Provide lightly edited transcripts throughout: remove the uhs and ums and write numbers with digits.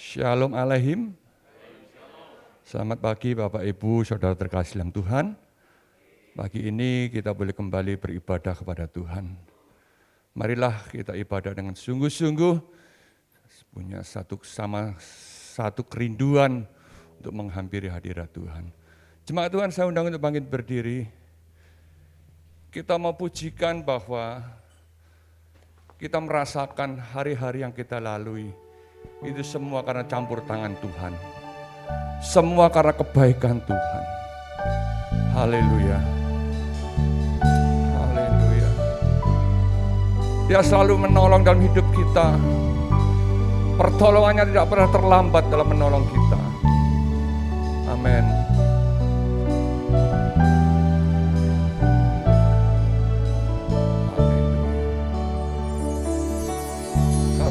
Shalom Aleihim. Selamat pagi Bapak Ibu, Saudara terkasih dalam Tuhan. Pagi ini kita boleh kembali beribadah kepada Tuhan. Marilah kita ibadah dengan sungguh-sungguh, punya satu kerinduan untuk menghampiri hadirat Tuhan. Jemaat Tuhan, saya undang untuk bangkit berdiri. Kita mau pujikan bahwa kita merasakan hari-hari yang kita lalui. Itu semua karena campur tangan Tuhan. Semua karena kebaikan Tuhan. Haleluya. Haleluya. Dia selalu menolong dalam hidup kita. Pertolongannya tidak pernah terlambat dalam menolong kita. Amin.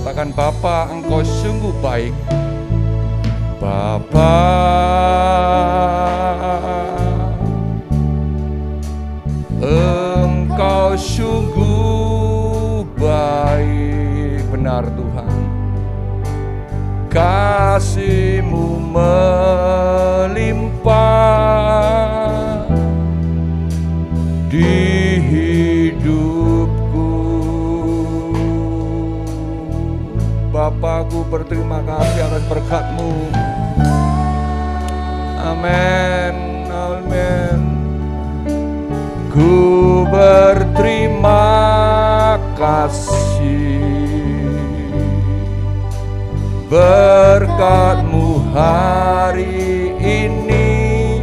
Katakan, Bapa, Engkau sungguh baik. Bapa, Engkau sungguh baik. Benar Tuhan, kasih-Mu melimpah di hidupku. Bapakku, berterima kasih atas berkat-Mu. Amin, amin. Ku berterima kasih, berkat-Mu hari ini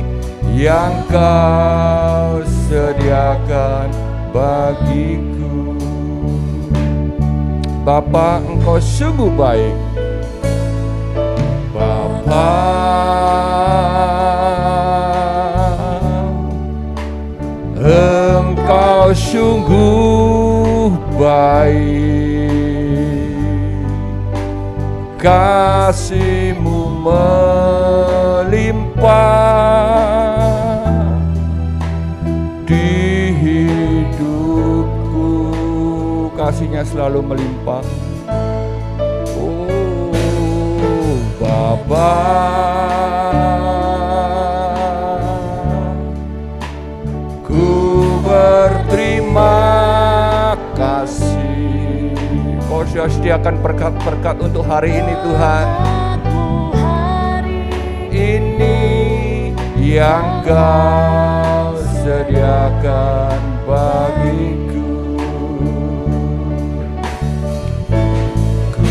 yang Kau sediakan bagiku. Bapa, Engkau sungguh baik. Bapa, Engkau sungguh baik. Kasih-Mu melimpah di hidupku. Kasih-Nya selalu melimpah. Oh, Bapa, ku berterima kasih. Kau sudah sediakan berkat-berkat untuk hari ini, Tuhan. Ini yang Kau sediakan bagiku. Ku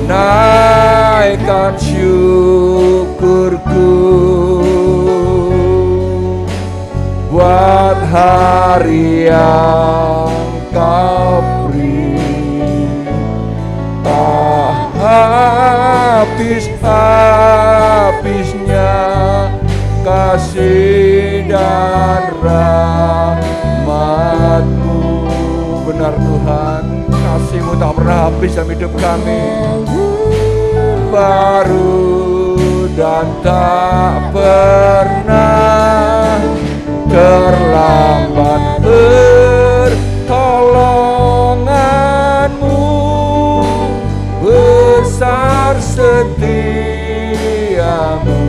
naikkan syukurku buat hari yang Kau beri. Tak habis-habisnya kasih dan rahmat-Mu. Benar Tuhan, kasih-Mu tak pernah habis dalam hidup kami. Baru dan tak pernah terlambat pertolongan-Mu. Besar setia-Mu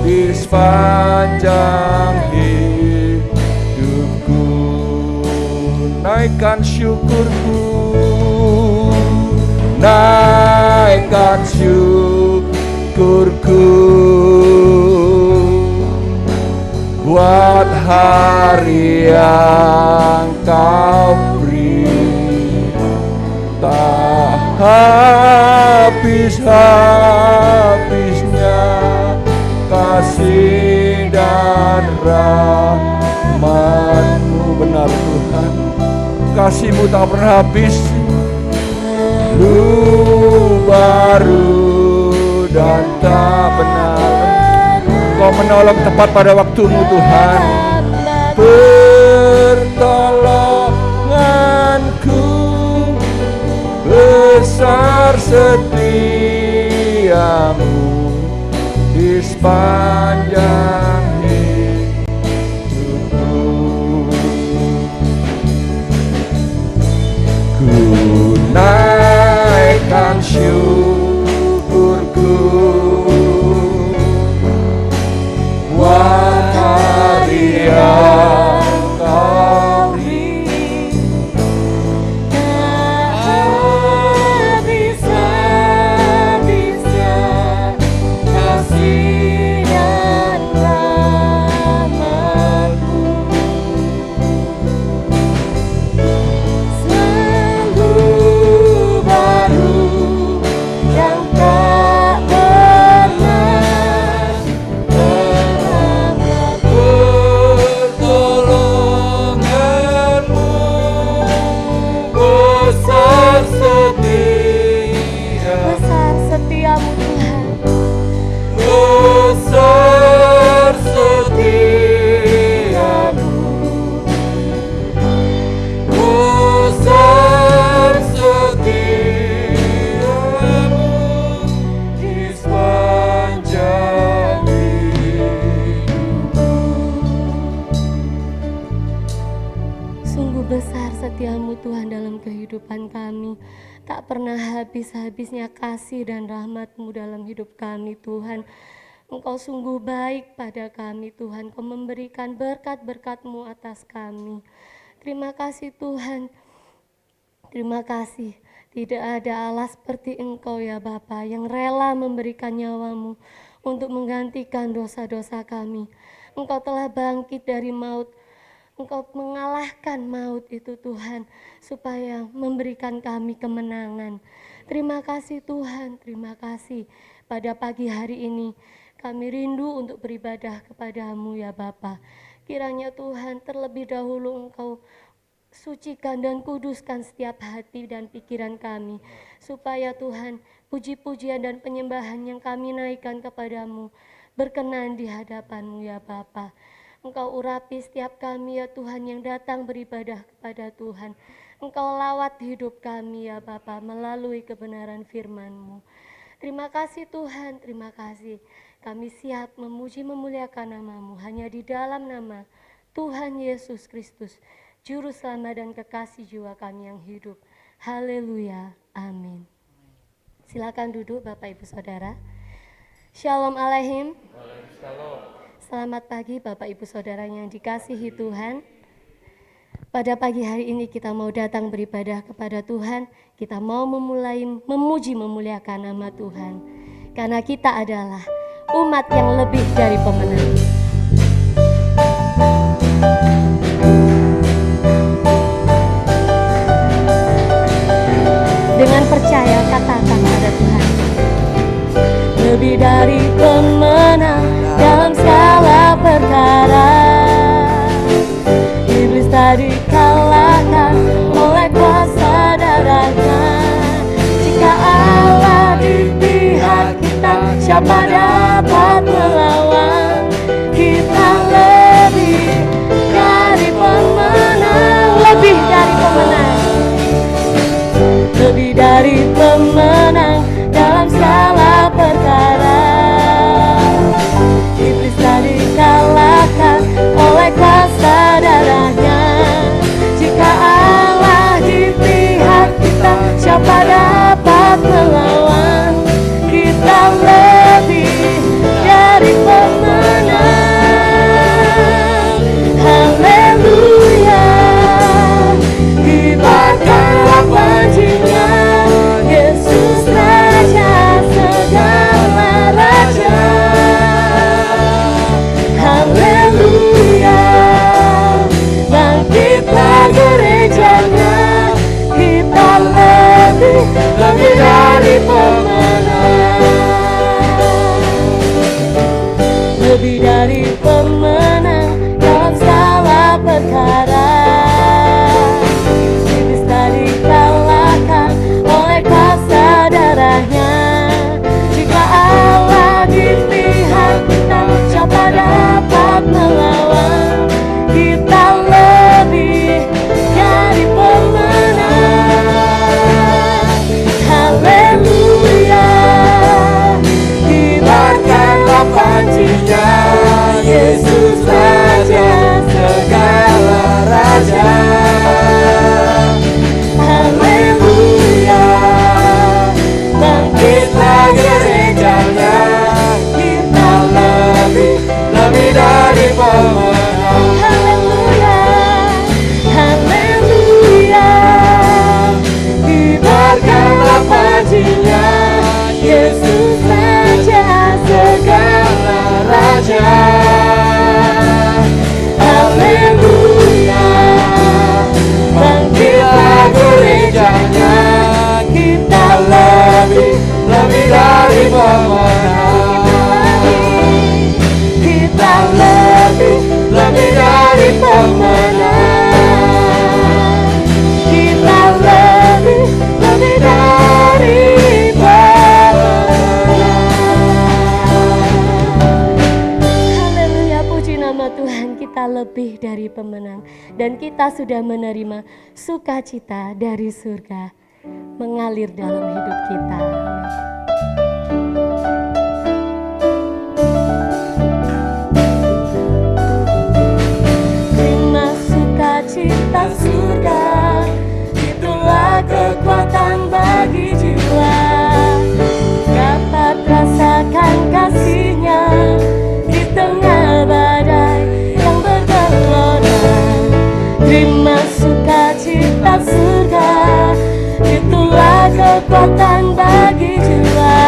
di sepanjang hidupku. Naikkan syukurku, naikkan syukurku buat hari yang Kau beri. Tak habis-habisnya kasih dan rahmat-Mu. Benar Tuhan, kasih-Mu tak pernah habis. Lu baru dan tak benar. Kau menolong tepat pada waktu-Mu, Tuhan. Pertolonganku, besar setia-Mu di sepanjang hidupku. Ku naikkan syukur kehidupan kami. Tak pernah habis-habisnya kasih dan rahmat-Mu dalam hidup kami Tuhan. Engkau sungguh baik pada kami Tuhan. Kau memberikan berkat-berkat-Mu atas kami. Terima kasih Tuhan. Terima kasih. Tidak ada Allah seperti Engkau ya Bapa yang rela memberikan nyawa-Mu untuk menggantikan dosa-dosa kami. Engkau telah bangkit dari maut. Engkau mengalahkan maut itu Tuhan, supaya memberikan kami kemenangan. Terima kasih Tuhan, terima kasih. Pada pagi hari ini kami rindu untuk beribadah kepadamu ya Bapa. Kiranya Tuhan terlebih dahulu Engkau sucikan dan kuduskan setiap hati dan pikiran kami, supaya Tuhan puji-pujian dan penyembahan yang kami naikkan kepadamu berkenan di hadapan-Mu ya Bapa. Engkau urapi setiap kami ya Tuhan yang datang beribadah kepada Tuhan. Engkau lawat hidup kami ya Bapa melalui kebenaran firman-Mu. Terima kasih Tuhan, terima kasih. Kami siap memuji memuliakan nama-Mu hanya di dalam nama Tuhan Yesus Kristus, Juru Selamat dan kekasih jiwa kami yang hidup. Haleluya, amin. Silakan duduk Bapak Ibu Saudara. Shalom Aleichem. Selamat pagi Bapak Ibu Saudara yang dikasihi Tuhan. Pada pagi hari ini kita mau datang beribadah kepada Tuhan. Kita mau memulai memuji memuliakan nama Tuhan. Karena kita adalah umat yang lebih dari pemenang. Dengan percaya katakan pada Tuhan. Lebih dari pemenang dalam segala perkara. Iblis tadi kalahkan oleh kuasa darahnya. Jika Allah di pihak kita, siapa dapat melawan? Kita lebih dari pemenang. Lebih dari pemenang. Lebih dari pemenang dalam segala perkara. Iblis tadi kalahkan oleh kuasa darahnya. Jika Allah di pihak kita, siapa dapat melawan? Kita lebih dari pemenang. Haleluya. Kibarkanlah pujinya, Yesus Raja segala raja. Haleluya. Bangkitlah gerejanya, kita lebih dari pemenang. Lebih dari pemenang dalam segala perkara. Iblis tadi kalahkan oleh kuasa darahnya. Jika Allah di pihak kita, siapa dapat melawan? Kita lebih dari pemenang. Haleluya. Kibarkanlah pujinya, Yesus Raja segala raja. Haleluya. Bangkitlah gerejanya, kita lebih dari pemenang. Haleluya. Haleluya. Kibarkanlah pujinya, Yesus Raja segala raja. Haleluya. Bangkitlah gerejanya, kita lebih dari pemenang. Kita lebih dari pemenang. Kita lebih dari pemenang. Haleluya, puji nama Tuhan. Kita lebih dari pemenang, dan kita sudah menerima sukacita dari surga mengalir dalam hidup kita. Terima sukacita surga, itulah kekuatan bagi jiwa.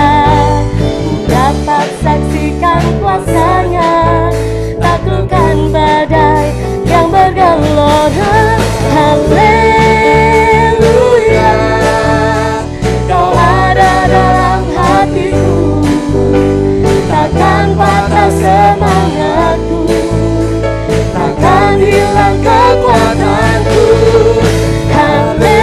Ku dapat saksikan kuasanya, taklukkan badai yang bergelora. Haleluya, Kau ada dalam hatiku, takkan patah semangatku, takkan hilang kekuatanku. Haleluya,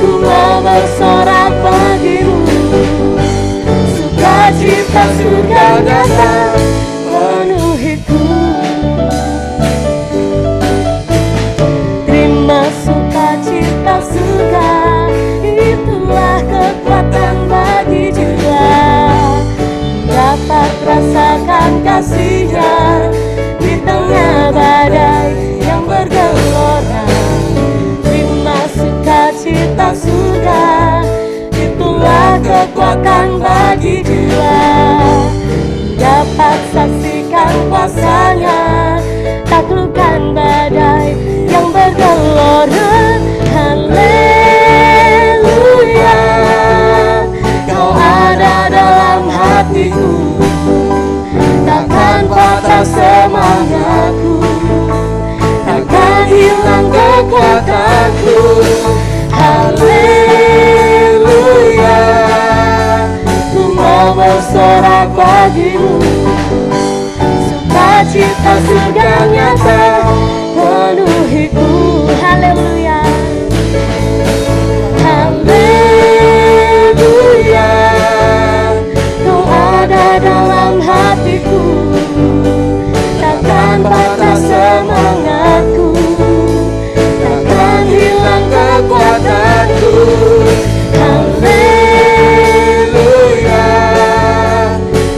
ku mau bersorak bagimu, sukacita surga nyata penuhiku. Terima sukacita surga, itulah kekuatan bagi jiwa. Dapat rasakan kasih-Nya di tengah badai yang bergelora. Terima sukacita surga, itulah kekuatan bagi jiwa. Dapat saksikan kuasa-Nya, taklukkan badai yang bergelora. Haleluya, Kau ada dalam hatiku, takkan patah semangatku, takkan hilang kekuatanku. Haleluya, ku mau bersorak bagimu, sukacita surga nyata penuhiku. Haleluya, haleluya, Kau ada dalam hatiku, takkan patah semangatku, takkan hilang kekuatanku. Haleluya,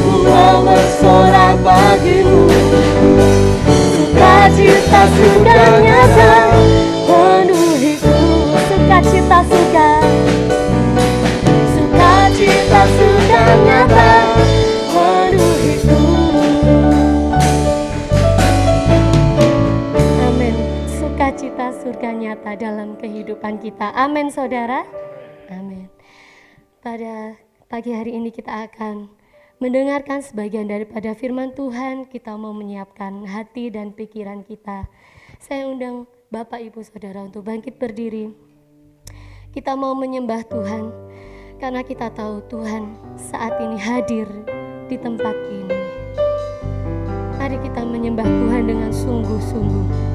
ku mau bersorak bagimu, sukacita surga nyata penuhiku. Sukacita surga, sukacita surga nyata penuhiku. Amin. Sukacita surga nyata dalam kehidupan kita. Amin, saudara. Amin. Pada pagi hari ini kita akan mendengarkan sebagian daripada firman Tuhan. Kita mau menyiapkan hati dan pikiran kita. Saya undang Bapak Ibu Saudara untuk bangkit berdiri. Kita mau menyembah Tuhan karena kita tahu Tuhan saat ini hadir di tempat ini. Mari kita menyembah Tuhan dengan sungguh-sungguh.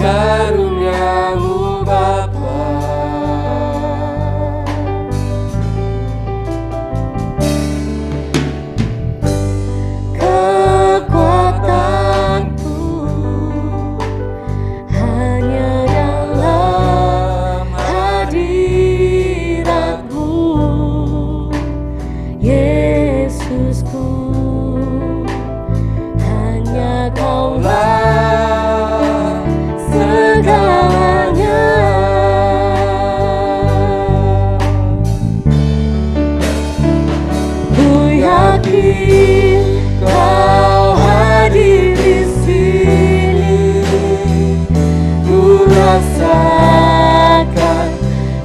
Karuniamu Bapa, kekuatanku hanya dalam hadirat-Mu, Yesusku, hanya Kaulah segalanya. Ku yakin Kau hadir di sini, ku rasakan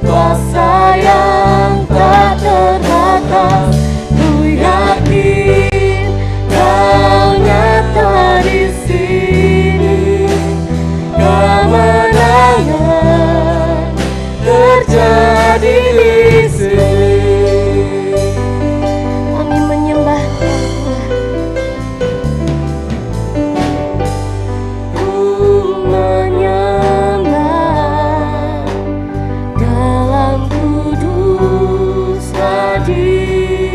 kuasa yang tak terbatas. Ku yakin Kau nyata di sini, kemenangan terjadi di sini. Kami menyembah Tuhan. Ku menyembah dalam kudus hadirat-Mu.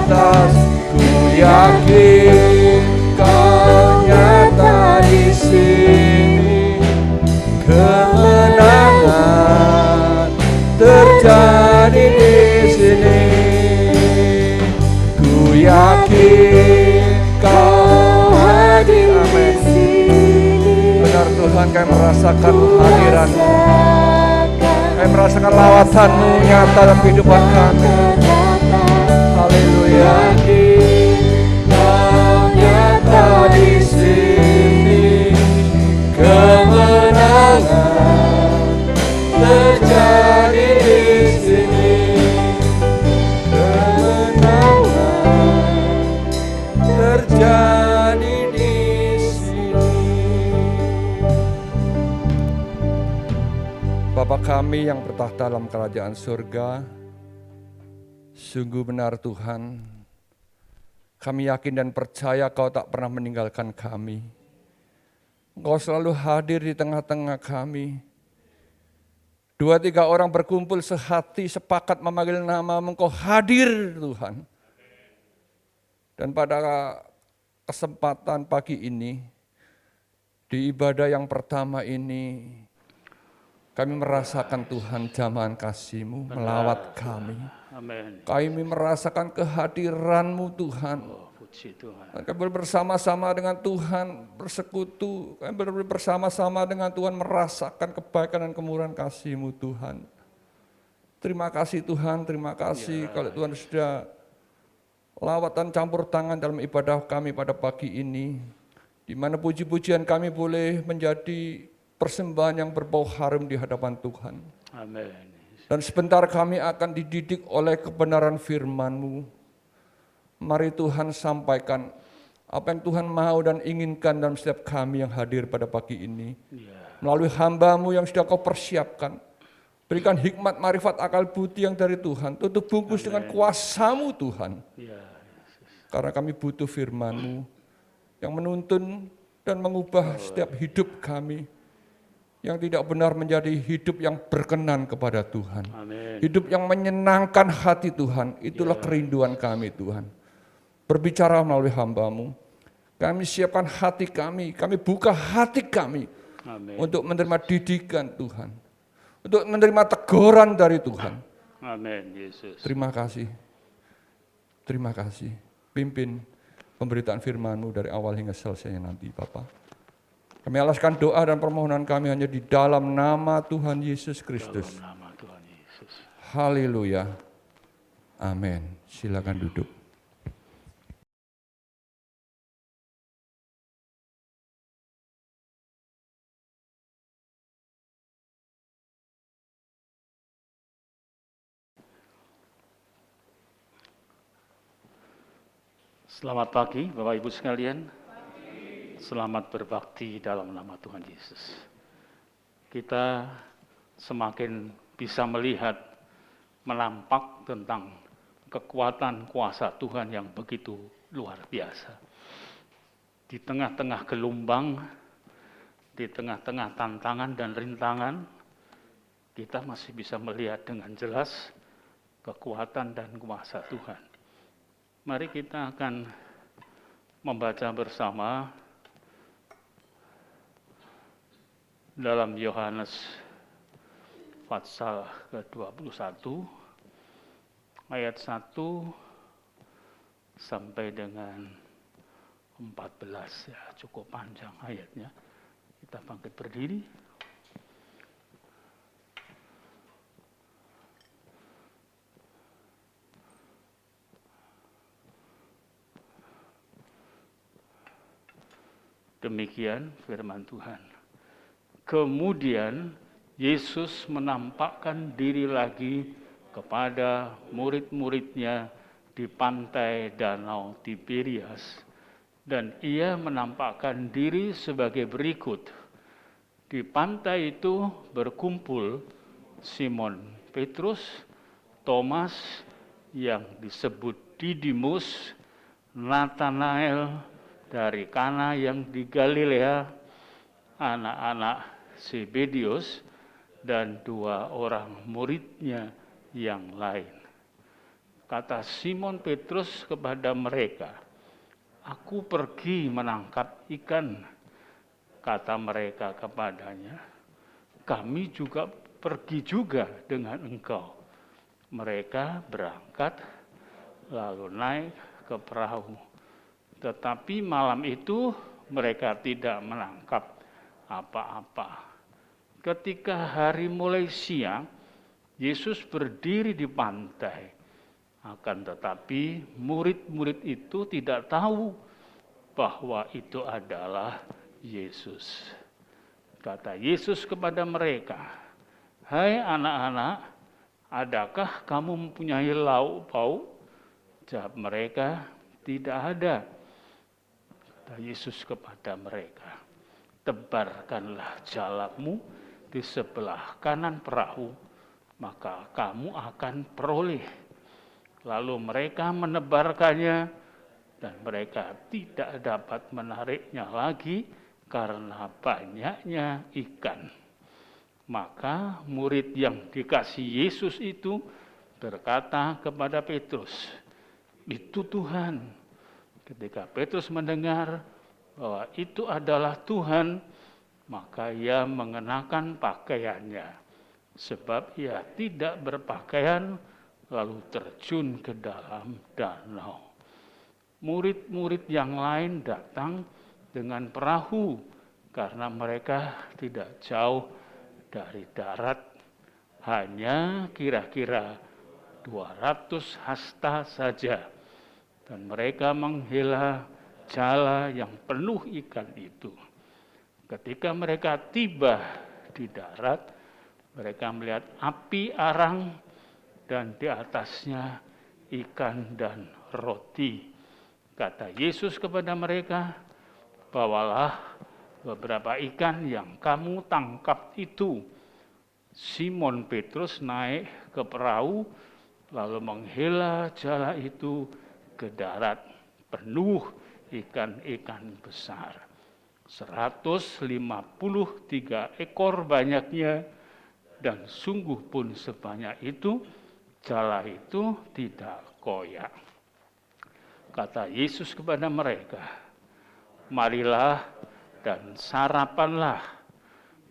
atas. Ku yakin Kau nyata di sini. Kemenangan terjadi di sini. Ku yakin Kau hadir. Amin. Benar Tuhan, kami merasakan hadiran-Mu. Kami merasakan lawatan-Mu nyata dalam kehidupan kami. Haleluya. Kau nyata di sini. Kemenangan terjadi di sini. Kemenangan terjadi di sini. Bapa kami yang bertahta dalam kerajaan surga, sungguh benar Tuhan, kami yakin dan percaya Kau tak pernah meninggalkan kami. Engkau selalu hadir di tengah-tengah kami. 2-3 orang berkumpul sehati, sepakat memanggil nama-Mu, Engkau hadir Tuhan. Dan pada kesempatan pagi ini, di ibadah yang pertama ini, kami merasakan Tuhan jamahan kasih-Mu melawat kami. Amin. Kami merasakan kehadiran-Mu Tuhan. Puji Tuhan. Kami boleh bersama-sama dengan Tuhan bersekutu. Kami boleh bersama-sama dengan Tuhan merasakan kebaikan dan kemurahan kasih-Mu Tuhan. Terima kasih Tuhan, terima kasih kalau Tuhan sudah lawatan campur tangan dalam ibadah kami pada pagi ini. Di mana puji-pujian kami boleh menjadi persembahan yang berbau harum di hadapan Tuhan. Amin. Dan sebentar kami akan dididik oleh kebenaran firman-Mu. Mari Tuhan sampaikan apa yang Tuhan mau dan inginkan dalam setiap kami yang hadir pada pagi ini. Melalui hamba-Mu yang sudah Kau persiapkan. Berikan hikmat, marifat, akal budi yang dari Tuhan. Tutup bungkus dengan kuasa-Mu Tuhan. Karena kami butuh firman-Mu yang menuntun dan mengubah setiap hidup kami. Yang tidak benar menjadi hidup yang berkenan kepada Tuhan. Amin. Hidup yang menyenangkan hati Tuhan. Itulah kerinduan kami Tuhan. Berbicara melalui hamba-Mu. Kami siapkan hati kami buka hati kami. Amin. Untuk menerima didikan Tuhan. Untuk menerima teguran dari Tuhan. Amin, Yesus. Terima kasih. Terima kasih. Pimpin pemberitaan firman-Mu dari awal hingga selesainya nanti Bapak. Kami alaskan doa dan permohonan kami hanya di dalam nama Tuhan Yesus Kristus. Dalam nama Tuhan Yesus. Haleluya. Amin. Silakan duduk. Selamat pagi Bapak Ibu sekalian. Selamat berbakti dalam nama Tuhan Yesus. Kita semakin bisa melihat, menampak tentang kekuatan kuasa Tuhan yang begitu luar biasa. Di tengah-tengah gelombang, di tengah-tengah tantangan dan rintangan, kita masih bisa melihat dengan jelas kekuatan dan kuasa Tuhan. Mari kita akan membaca bersama dalam Yohanes pasal ke-21 ayat 1 sampai dengan 14 ya, cukup panjang ayatnya. Kita bangkit berdiri. Demikian firman Tuhan. Kemudian Yesus menampakkan diri lagi kepada murid-muridnya di pantai Danau Tiberias. Dan ia menampakkan diri sebagai berikut. Di pantai itu berkumpul Simon Petrus, Thomas yang disebut Didimus, Nathanael dari Kana yang di Galilea, anak-anak Zebedius, dan 2 orang muridnya yang lain. Kata Simon Petrus kepada mereka, "Aku pergi menangkap ikan." Kata mereka kepadanya, "Kami juga pergi juga dengan engkau." Mereka berangkat lalu naik ke perahu. Tetapi malam itu mereka tidak menangkap apa-apa. Ketika hari mulai siang, Yesus berdiri di pantai. Akan tetapi murid-murid itu tidak tahu bahwa itu adalah Yesus. Kata Yesus kepada mereka, "Hai anak-anak, adakah kamu mempunyai lauk pauk?" Jawab mereka, "Tidak ada." Kata Yesus kepada mereka, "Tebarkanlah jalamu di sebelah kanan perahu, maka kamu akan peroleh." Lalu mereka menebarkannya dan mereka tidak dapat menariknya lagi karena banyaknya ikan. Maka murid yang dikasihi Yesus itu berkata kepada Petrus, "Itu Tuhan." Ketika Petrus mendengar bahwa itu adalah Tuhan, maka ia mengenakan pakaiannya, sebab ia tidak berpakaian, lalu terjun ke dalam danau. Murid-murid yang lain datang dengan perahu karena mereka tidak jauh dari darat, hanya kira-kira 200 hasta saja, dan mereka menghela jala yang penuh ikan itu. Ketika mereka tiba di darat, mereka melihat api arang dan di atasnya ikan dan roti. Kata Yesus kepada mereka, "Bawalah beberapa ikan yang kamu tangkap itu." Simon Petrus naik ke perahu, lalu menghela jala itu ke darat, penuh ikan-ikan besar. 153 ekor banyaknya, dan sungguh pun sebanyak itu, jala itu tidak koyak. Kata Yesus kepada mereka, "Marilah dan sarapanlah."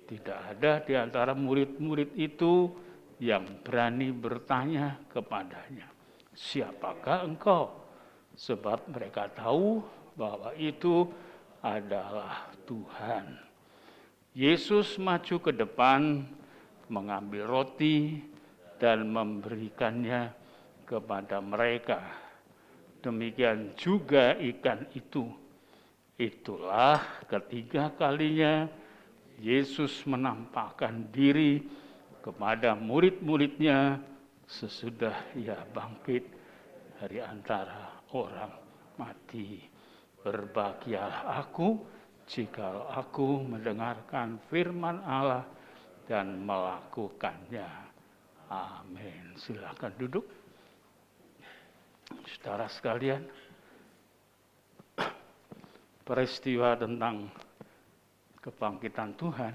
Tidak ada di antara murid-murid itu yang berani bertanya kepadanya, "Siapakah engkau?" Sebab mereka tahu bahwa itu adalah Tuhan. Yesus maju ke depan, mengambil roti dan memberikannya kepada mereka. Demikian juga ikan itu. Itulah ketiga kalinya Yesus menampakkan diri kepada murid-muridnya sesudah ia bangkit dari antara orang mati. Berbahagialah aku jika aku mendengarkan firman Allah dan melakukannya. Amin. Silakan duduk. Saudara sekalian, peristiwa tentang kebangkitan Tuhan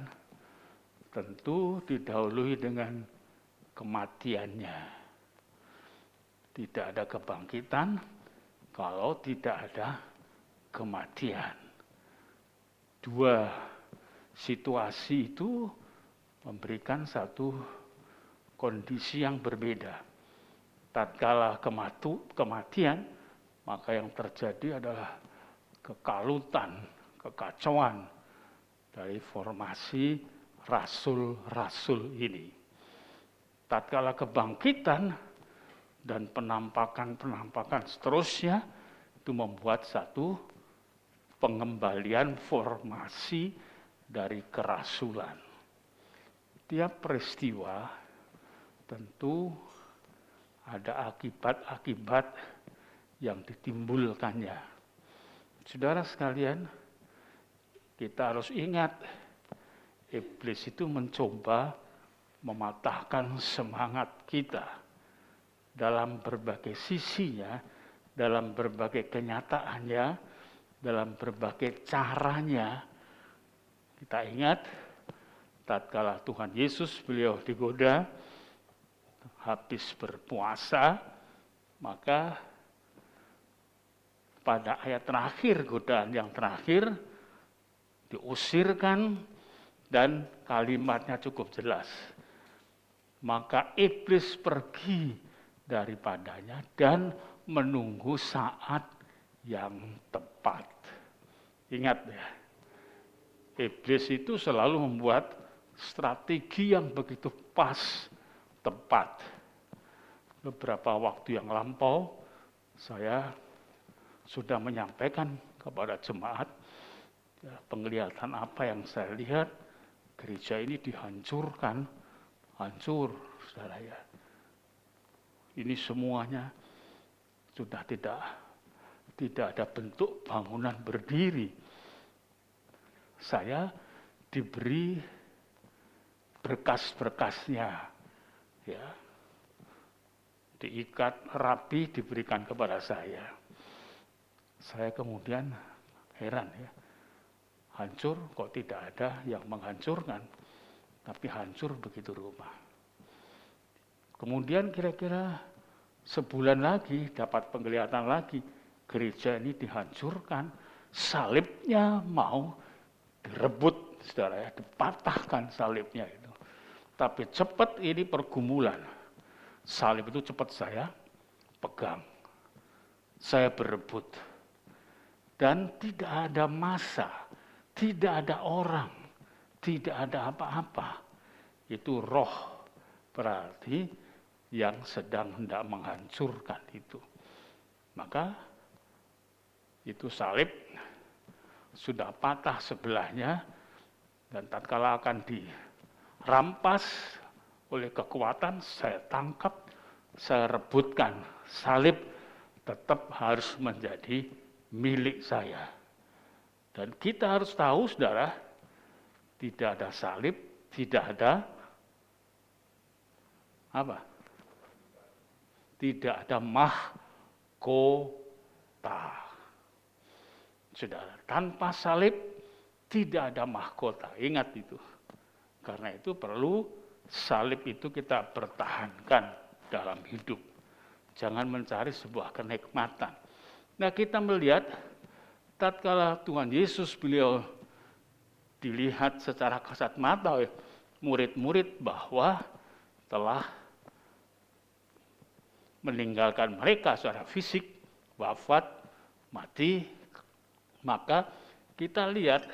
tentu didahului dengan kematiannya. Tidak ada kebangkitan kalau tidak ada kematian. Dua situasi itu memberikan satu kondisi yang berbeda. Tatkala kematian, maka yang terjadi adalah kekalutan, kekacauan dari formasi rasul-rasul ini. Tatkala kebangkitan dan penampakan seterusnya, itu membuat satu pengembalian formasi dari kerasulan. Tiap peristiwa tentu ada akibat-akibat yang ditimbulkannya. Saudara sekalian, kita harus ingat, iblis itu mencoba mematahkan semangat kita dalam berbagai sisinya, dalam berbagai kenyataannya, dalam berbagai caranya. Kita ingat, tatkala Tuhan Yesus beliau digoda, habis berpuasa, Maka pada ayat terakhir, godaan yang terakhir, diusirkan dan kalimatnya cukup jelas. Maka iblis pergi daripadanya dan menunggu saat yang tepat. Ingat ya, iblis itu selalu membuat strategi yang begitu pas, tepat. Beberapa waktu yang lampau, saya sudah menyampaikan kepada jemaat, ya, penglihatan apa yang saya lihat, gereja ini dihancurkan, hancur, saudara ya. Ini semuanya sudah tidak ada bentuk bangunan berdiri. Saya diberi berkas-berkasnya, ya, diikat rapi diberikan kepada saya. Saya kemudian heran ya, hancur kok tidak ada yang menghancurkan, tapi hancur begitu rupa. Kemudian kira-kira sebulan lagi dapat penglihatan lagi, gereja ini dihancurkan, salibnya mau direbut, saudara ya, dipatahkan salibnya itu. Tapi cepat ini pergumulan, salib itu cepat saya pegang, saya berebut, dan tidak ada massa, tidak ada orang, tidak ada apa-apa. Itu roh, berarti yang sedang hendak menghancurkan itu. Maka itu salib sudah patah sebelahnya, dan tatkala akan dirampas oleh kekuatan, saya tangkap, saya rebutkan. Salib tetap harus menjadi milik saya. Dan kita harus tahu, saudara, tidak ada salib, tidak ada apa? Tidak ada mahkota. Saudara, tanpa salib tidak ada mahkota. Ingat itu. Karena itu perlu salib itu kita pertahankan dalam hidup. Jangan mencari sebuah kenikmatan. Nah, kita melihat tatkala Tuhan Yesus beliau dilihat secara kasat mata oleh murid-murid bahwa telah meninggalkan mereka secara fisik, wafat, mati, maka kita lihat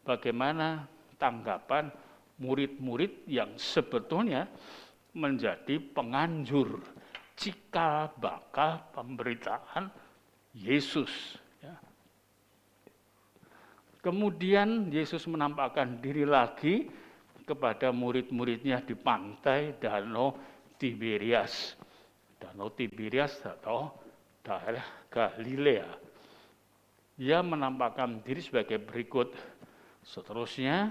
bagaimana tanggapan murid-murid yang sebetulnya menjadi penganjur cikal bakal pemberitaan Yesus. Ya. Kemudian Yesus menampakkan diri lagi kepada murid-muridnya di pantai Danau Tiberias. Danau Tiberias atau daerah Galilea. Ia menampakkan diri sebagai berikut. Seterusnya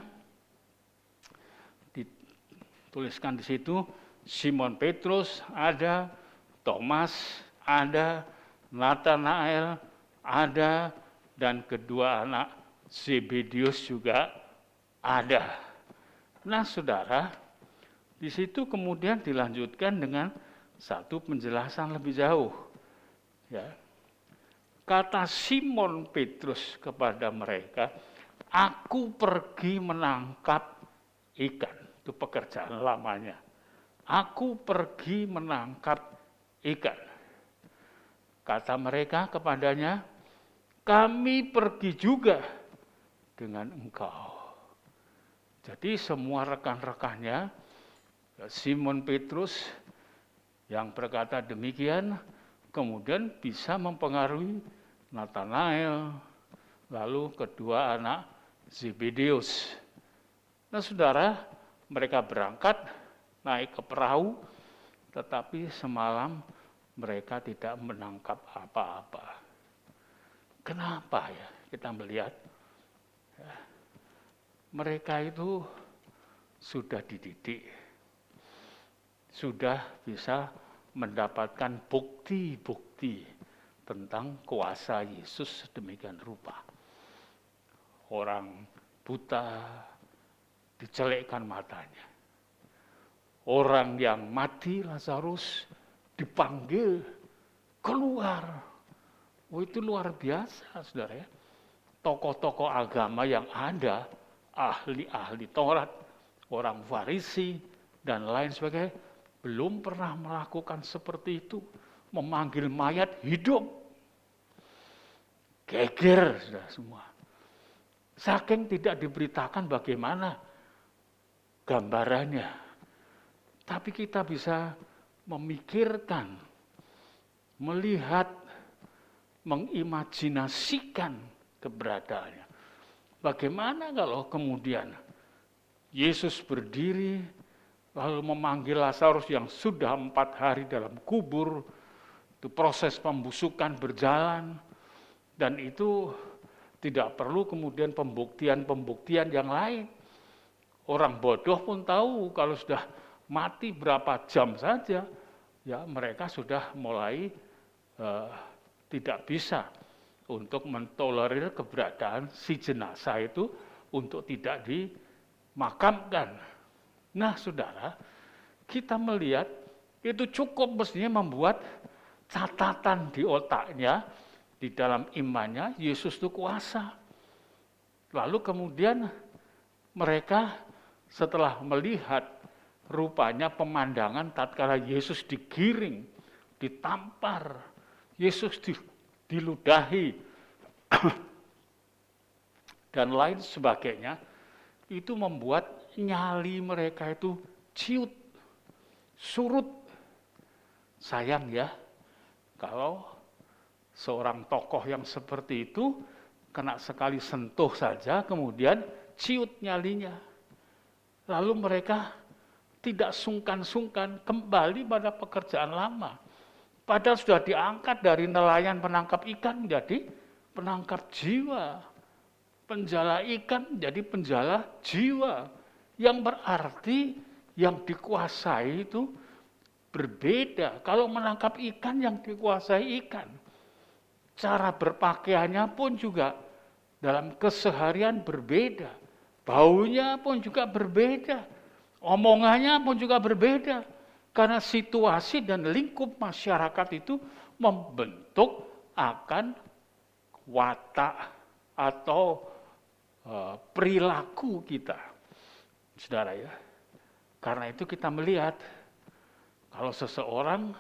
dituliskan di situ, Simon Petrus ada, Thomas ada, Nathanael ada, dan kedua anak Zebedius juga ada. Nah, saudara, di situ kemudian dilanjutkan dengan satu penjelasan lebih jauh. Ya. Kata Simon Petrus kepada mereka, aku pergi menangkap ikan. Itu pekerjaan lamanya. Aku pergi menangkap ikan. Kata mereka kepadanya, kami pergi juga dengan engkau. Jadi semua rekan-rekannya, Simon Petrus yang berkata demikian, kemudian bisa mempengaruhi Nathanael, lalu kedua anak Zebedius. Nah, saudara, mereka berangkat naik ke perahu, tetapi semalam mereka tidak menangkap apa-apa. Kenapa ya kita melihat? Ya, mereka itu sudah dididik, sudah bisa mendapatkan bukti-bukti tentang kuasa Yesus sedemikian rupa. Orang buta dicelekkan matanya. Orang yang mati Lazarus dipanggil keluar. Oh, itu luar biasa, saudara ya. Tokoh-tokoh agama yang ada, ahli-ahli Taurat, orang Farisi, dan lain sebagainya, belum pernah melakukan seperti itu. Memanggil mayat hidup. Geger, saudara semua. Saking tidak diberitakan bagaimana gambarannya. Tapi kita bisa memikirkan, melihat, mengimajinasikan keberadaannya. Bagaimana kalau kemudian Yesus berdiri lalu memanggil Lazarus yang sudah 4 hari dalam kubur, itu proses pembusukan berjalan, dan itu tidak perlu kemudian pembuktian yang lain. Orang bodoh pun tahu kalau sudah mati berapa jam saja, ya mereka sudah mulai tidak bisa untuk mentolerir keberadaan si jenazah itu untuk tidak dimakamkan. Nah, saudara, kita melihat itu cukup mestinya membuat catatan di otaknya, di dalam imannya, Yesus itu kuasa. Lalu kemudian mereka setelah melihat rupanya pemandangan tatkala Yesus digiring, ditampar, Yesus diludahi, dan lain sebagainya, itu membuat nyali mereka itu ciut, surut. Sayang ya, kalau seorang tokoh yang seperti itu kena sekali sentuh saja, kemudian ciut nyalinya. Lalu mereka tidak sungkan-sungkan kembali pada pekerjaan lama. Padahal sudah diangkat dari nelayan penangkap ikan menjadi penangkap jiwa. Penjala ikan menjadi penjala jiwa. Yang berarti yang dikuasai itu berbeda. Kalau menangkap ikan, yang dikuasai ikan. Cara berpakaiannya pun juga dalam keseharian berbeda. Baunya pun juga berbeda. Omongannya pun juga berbeda. Karena situasi dan lingkup masyarakat itu membentuk akan watak atau perilaku kita. Saudara ya. Karena itu kita melihat kalau seseorang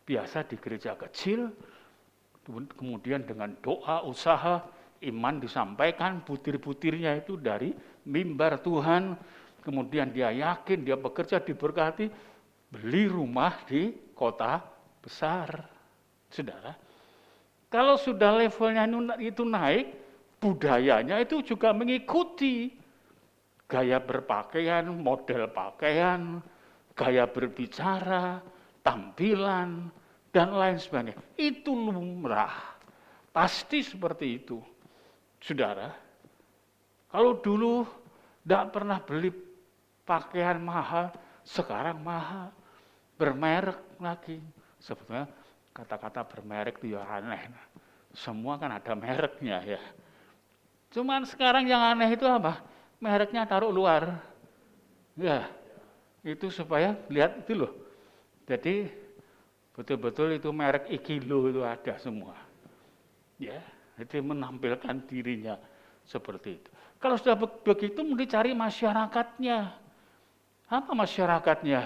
biasa di gereja kecil, kemudian dengan doa, usaha, iman disampaikan, butir-butirnya itu dari mimbar Tuhan, kemudian dia yakin, dia bekerja, diberkati, beli rumah di kota besar. Saudara, kalau sudah levelnya itu naik, budayanya itu juga mengikuti. Gaya berpakaian, model pakaian, gaya berbicara, tampilan, dan lain sebagainya. Itu lumrah. Pasti seperti itu. Saudara, kalau dulu tidak pernah beli pakaian mahal, sekarang mahal. Bermerek lagi. Sebetulnya kata-kata bermerek itu ya aneh. Semua kan ada mereknya ya. Cuman sekarang yang aneh itu apa? Mereknya taruh luar. Ya, itu supaya lihat itu loh. Jadi betul-betul itu merek Ikilo itu ada semua. Ya, itu menampilkan dirinya seperti itu. Kalau sudah begitu mesti cari masyarakatnya. Apa masyarakatnya?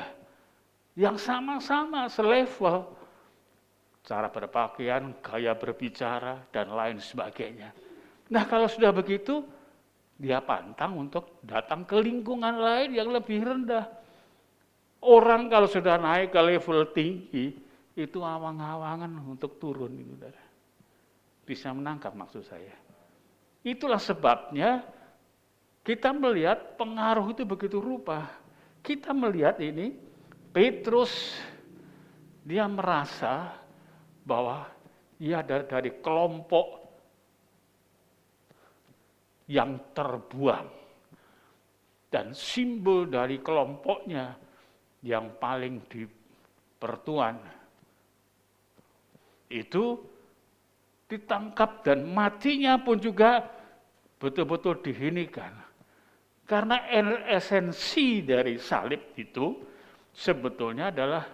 Yang sama-sama selevel. Cara berpakaian, gaya berbicara, dan lain sebagainya. Nah kalau sudah begitu, dia pantang untuk datang ke lingkungan lain yang lebih rendah. Orang kalau sudah naik ke level tinggi, itu awang-awangan untuk turun. Bisa menangkap maksud saya. Itulah sebabnya kita melihat pengaruh itu begitu rupa. Kita melihat ini, Petrus, dia merasa bahwa ia dari kelompok yang terbuang. Dan simbol dari kelompoknya yang paling dipertuan itu ditangkap dan matinya pun juga betul-betul dihinikan. Karena esensi dari salib itu sebetulnya adalah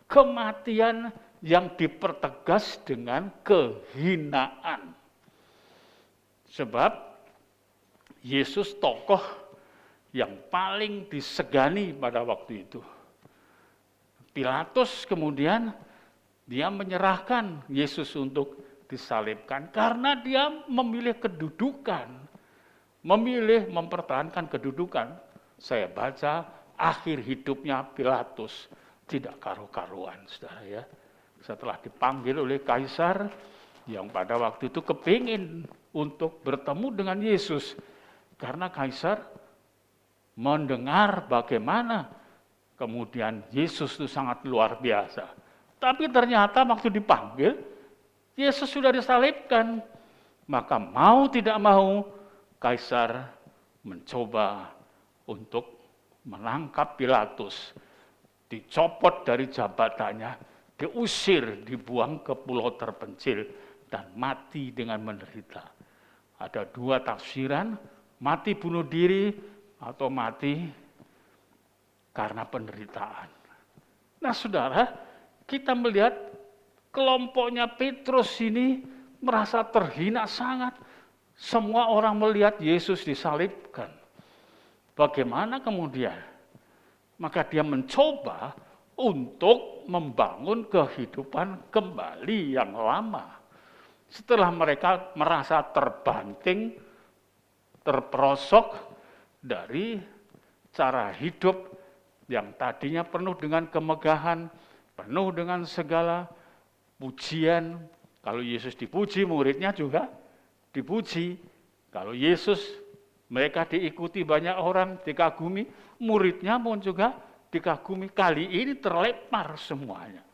kematian yang dipertegas dengan kehinaan. Sebab Yesus tokoh yang paling disegani pada waktu itu. Pilatus kemudian dia menyerahkan Yesus untuk disalibkan karena dia memilih kedudukan, memilih mempertahankan kedudukan. Saya baca akhir hidupnya Pilatus tidak karu-karuan, saudara ya. Setelah dipanggil oleh kaisar yang pada waktu itu kepingin untuk bertemu dengan Yesus, karena kaisar mendengar bagaimana kemudian Yesus itu sangat luar biasa. Tapi ternyata waktu dipanggil, Yesus sudah disalibkan. Maka mau tidak mau, kaisar mencoba untuk menangkap Pilatus. Dicopot dari jabatannya, diusir, dibuang ke pulau terpencil, dan mati dengan menderita. Ada dua tafsiran, mati bunuh diri atau mati karena penderitaan. Nah saudara, kita melihat kelompoknya Petrus ini merasa terhina sangat. Semua orang melihat Yesus disalibkan. Bagaimana kemudian? Maka dia mencoba untuk membangun kehidupan kembali yang lama. Setelah mereka merasa terbanting, terperosok dari cara hidup yang tadinya penuh dengan kemegahan, penuh dengan segala pujian. Kalau Yesus dipuji, muridnya juga dipuji. Kalau Yesus, mereka diikuti banyak orang, dikagumi, muridnya pun juga dikagumi. Kali ini terlempar semuanya.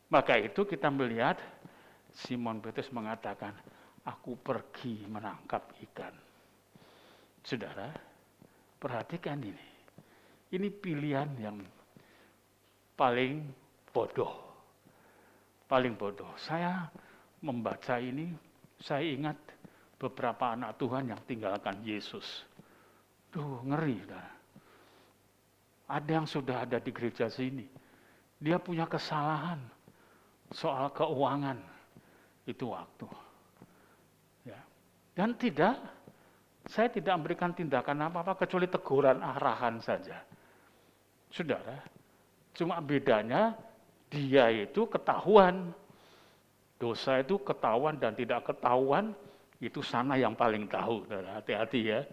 Maka itu kita melihat Simon Petrus mengatakan, aku pergi menangkap ikan. Saudara, perhatikan ini. Ini pilihan yang paling bodoh. Paling bodoh. Saya membaca ini, saya ingat beberapa anak Tuhan yang tinggalkan Yesus. Duh, ngeri. Ada yang sudah ada di gereja sini. Dia punya kesalahan soal keuangan. Itu waktu. Ya. Dan saya tidak memberikan tindakan apa-apa kecuali teguran arahan saja. Saudara, cuma bedanya dia itu ketahuan. Dosa itu ketahuan dan tidak ketahuan, itu sana yang paling tahu. Hati-hati ya.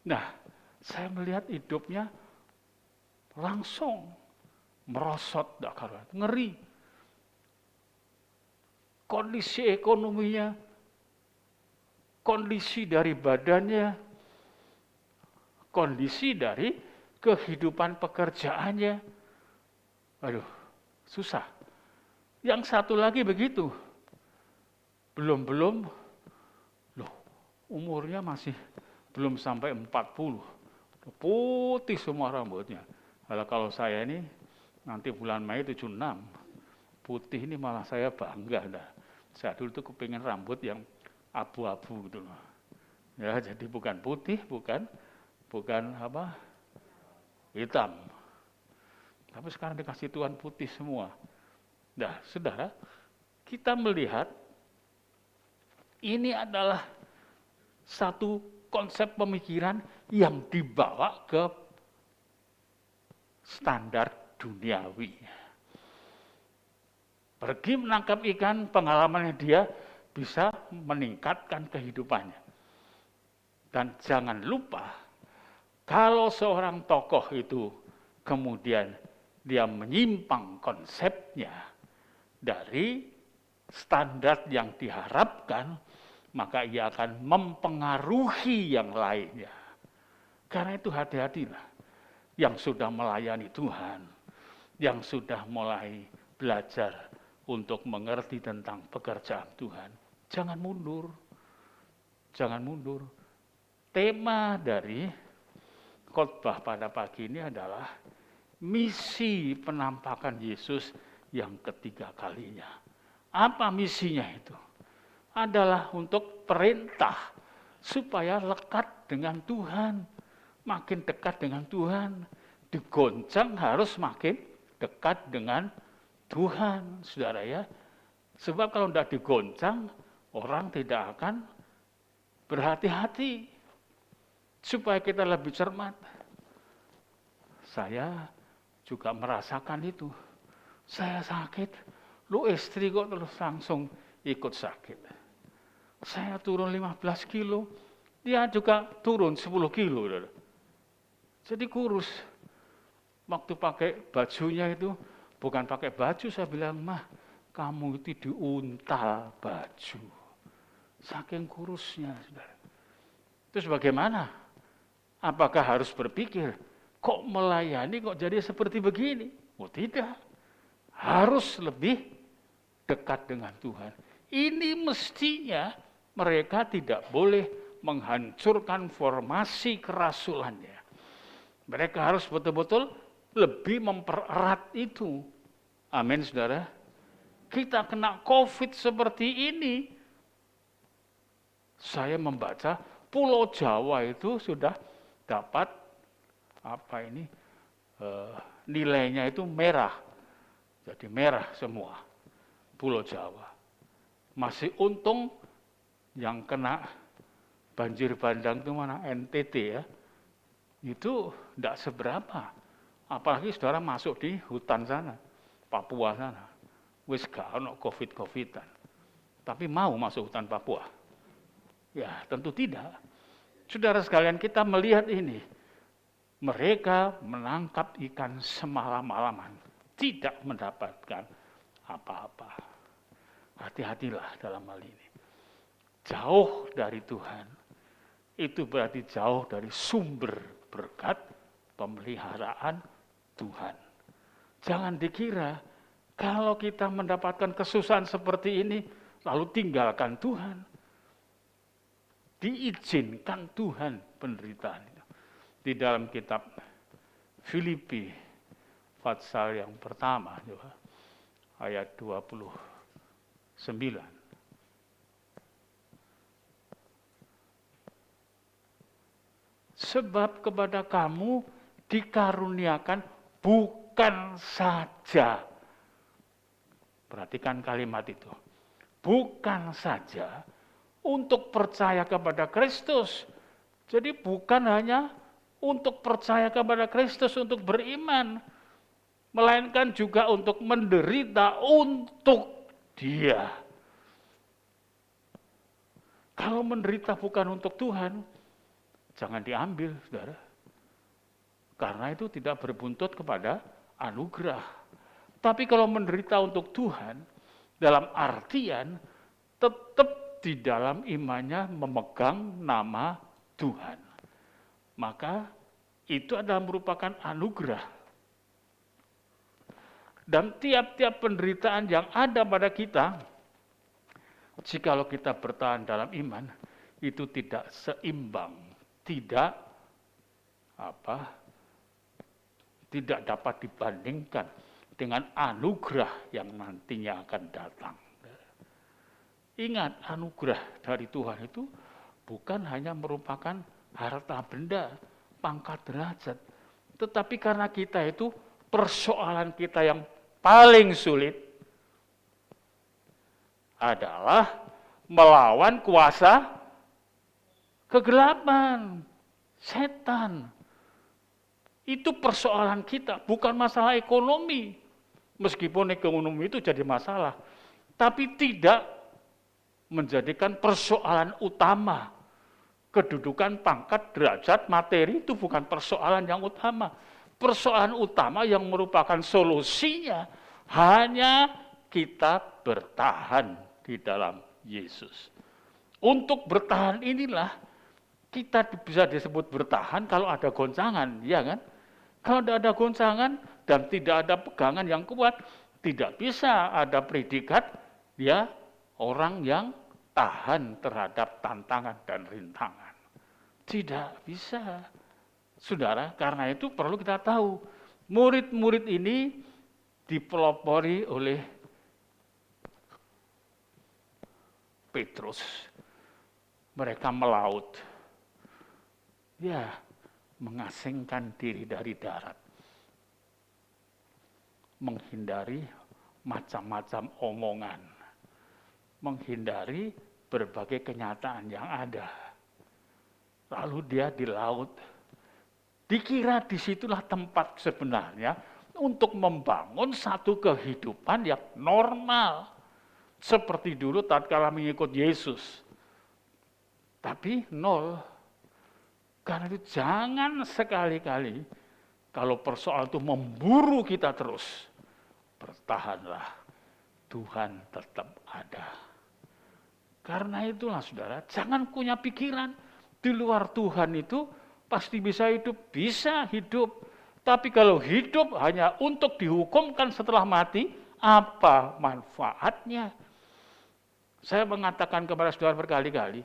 Nah, saya melihat hidupnya langsung merosot, ngeri. Kondisi ekonominya, kondisi dari badannya, kondisi dari kehidupan pekerjaannya. Aduh, susah. Yang satu lagi begitu. Belum, umurnya masih belum sampai 40. Putih semua rambutnya. Kalau saya ini nanti bulan Mei 76. Putih ini malah saya bangga. Saya dulu tuh kepingin rambut yang abu-abu gitu loh. Ya, jadi bukan putih, bukan hitam. Tapi sekarang dikasih Tuhan putih semua. Nah, saudara, kita melihat ini adalah satu konsep pemikiran yang dibawa ke standar duniawi. Pergi menangkap ikan, pengalamannya dia bisa meningkatkan kehidupannya. Dan jangan lupa, kalau seorang tokoh itu kemudian dia menyimpang konsepnya dari standar yang diharapkan, maka ia akan mempengaruhi yang lainnya. Karena itu hati-hatilah yang sudah melayani Tuhan, yang sudah mulai belajar untuk mengerti tentang pekerjaan Tuhan. Jangan mundur. Jangan mundur. Tema dari khotbah pada pagi ini adalah misi penampakan Yesus yang ketiga kalinya. Apa misinya itu? Adalah untuk perintah supaya lekat dengan Tuhan, makin dekat dengan Tuhan. Digoncang harus makin dekat dengan Tuhan, saudara ya. Sebab kalau tidak digoncang, orang tidak akan berhati-hati. Supaya kita lebih cermat. Saya juga merasakan itu. Saya sakit, lu istri kok terus langsung ikut sakit. Saya turun 15 kilo, dia juga turun 10 kilo. Jadi kurus. Waktu pakai bajunya itu, bukan pakai baju, saya bilang, "Mah, kamu itu diuntal baju." Saking kurusnya, saudara. Terus bagaimana? Apakah harus berpikir, kok melayani kok jadi seperti begini? Oh tidak. Harus lebih dekat dengan Tuhan. Ini mestinya mereka tidak boleh menghancurkan formasi kerasulannya. Mereka harus betul-betul lebih mempererat itu. Amin, saudara. Kita kena COVID seperti ini. Saya membaca Pulau Jawa itu sudah dapat nilainya itu merah. Jadi merah semua Pulau Jawa. Masih untung yang kena banjir bandang itu mana, NTT ya. Itu tidak seberapa. Apalagi saudara masuk di hutan sana, Papua sana. Wis gak ono COVID-COVIDan. Tapi mau masuk hutan Papua? Ya tentu tidak. Saudara sekalian, kita melihat ini. Mereka menangkap ikan semalam-malaman. Tidak mendapatkan apa-apa. Hati-hatilah dalam hal ini. Jauh dari Tuhan. Itu berarti jauh dari sumber berkat pemeliharaan Tuhan. Jangan dikira kalau kita mendapatkan kesusahan seperti ini, lalu tinggalkan Tuhan. Diizinkan Tuhan penderitaan itu. Di dalam kitab Filipi, pasal yang pertama, ayat 29. Sebab kepada kamu dikaruniakan bukan saja. Perhatikan kalimat itu. Bukan saja untuk percaya kepada Kristus. Jadi bukan hanya untuk percaya kepada Kristus, untuk beriman. Melainkan juga untuk menderita untuk Dia. Kalau menderita bukan untuk Tuhan, jangan diambil, saudara. Karena itu tidak berbuntut kepada anugerah. Tapi kalau menderita untuk Tuhan, dalam artian tetap di dalam imannya memegang nama Tuhan. Maka itu adalah merupakan anugerah. Dan tiap-tiap penderitaan yang ada pada kita, jikalau kita bertahan dalam iman, itu tidak seimbang, tidak dapat dibandingkan dengan anugerah yang nantinya akan datang. Ingat, anugerah dari Tuhan itu bukan hanya merupakan harta benda, pangkat derajat, tetapi karena kita itu persoalan kita yang paling sulit adalah melawan kuasa kegelapan, setan. Itu persoalan kita, bukan masalah ekonomi. Meskipun ekonomi itu jadi masalah, tapi tidak menjadikan persoalan utama. Kedudukan, pangkat, derajat, materi itu bukan persoalan yang utama. Persoalan utama yang merupakan solusinya hanya kita bertahan di dalam Yesus. Untuk bertahan inilah kita bisa disebut bertahan kalau ada goncangan, ya kan? Kalau tidak ada goncangan dan tidak ada pegangan yang kuat, tidak bisa ada predikat dia orang yang tahan terhadap tantangan dan rintangan. Tidak bisa. Saudara, karena itu perlu kita tahu, murid-murid ini dipelopori oleh Petrus. Mereka melaut. Ya, mengasingkan diri dari darat. Menghindari macam-macam omongan, menghindari berbagai kenyataan yang ada. Lalu dia di laut. Dikira disitulah tempat sebenarnya untuk membangun satu kehidupan yang normal. Seperti dulu tatkala mengikut Yesus. Tapi nol. Karena itu jangan sekali-kali kalau persoalan itu memburu kita terus. Bertahanlah, Tuhan tetap ada. Karena itulah saudara, jangan punya pikiran di luar Tuhan itu pasti bisa hidup. Tapi kalau hidup hanya untuk dihukumkan setelah mati, apa manfaatnya? Saya mengatakan kepada saudara berkali-kali,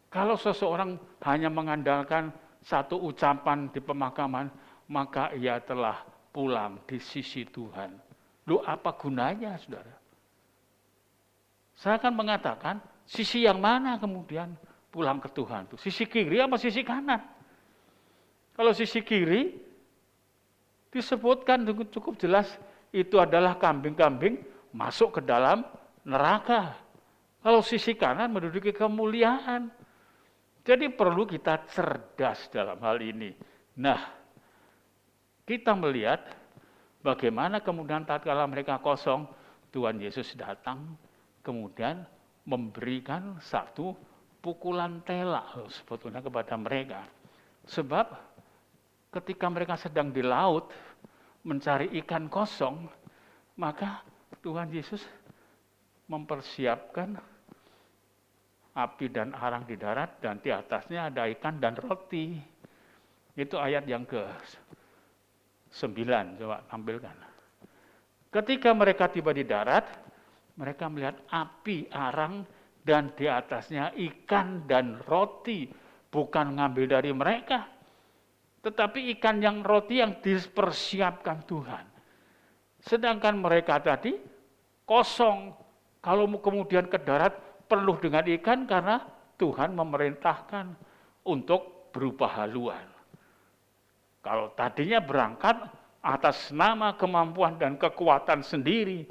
kalau seseorang hanya mengandalkan satu ucapan di pemakaman, maka ia telah pulang di sisi Tuhan. Loh, apa gunanya, saudara? Saya akan mengatakan, sisi yang mana kemudian pulang ke Tuhan itu? Sisi kiri apa sisi kanan? Kalau sisi kiri, disebutkan cukup jelas, itu adalah kambing-kambing masuk ke dalam neraka. Kalau sisi kanan menduduki kemuliaan. Jadi perlu kita cerdas dalam hal ini. Nah, kita melihat bagaimana kemudian tatkala mereka kosong, Tuhan Yesus datang, kemudian memberikan satu pukulan telak sebetulnya kepada mereka. Sebab ketika mereka sedang di laut mencari ikan kosong, maka Tuhan Yesus mempersiapkan api dan arang di darat, dan di atasnya ada ikan dan roti. Itu ayat yang ke-9, coba tampilkan. Ketika mereka tiba di darat, mereka melihat api, arang, dan di atasnya ikan dan roti. Bukan ngambil dari mereka, tetapi ikan yang roti yang dipersiapkan Tuhan. Sedangkan mereka tadi kosong. Kalau kemudian ke darat, penuh dengan ikan karena Tuhan memerintahkan untuk berubah haluan. Kalau tadinya berangkat atas nama kemampuan dan kekuatan sendiri,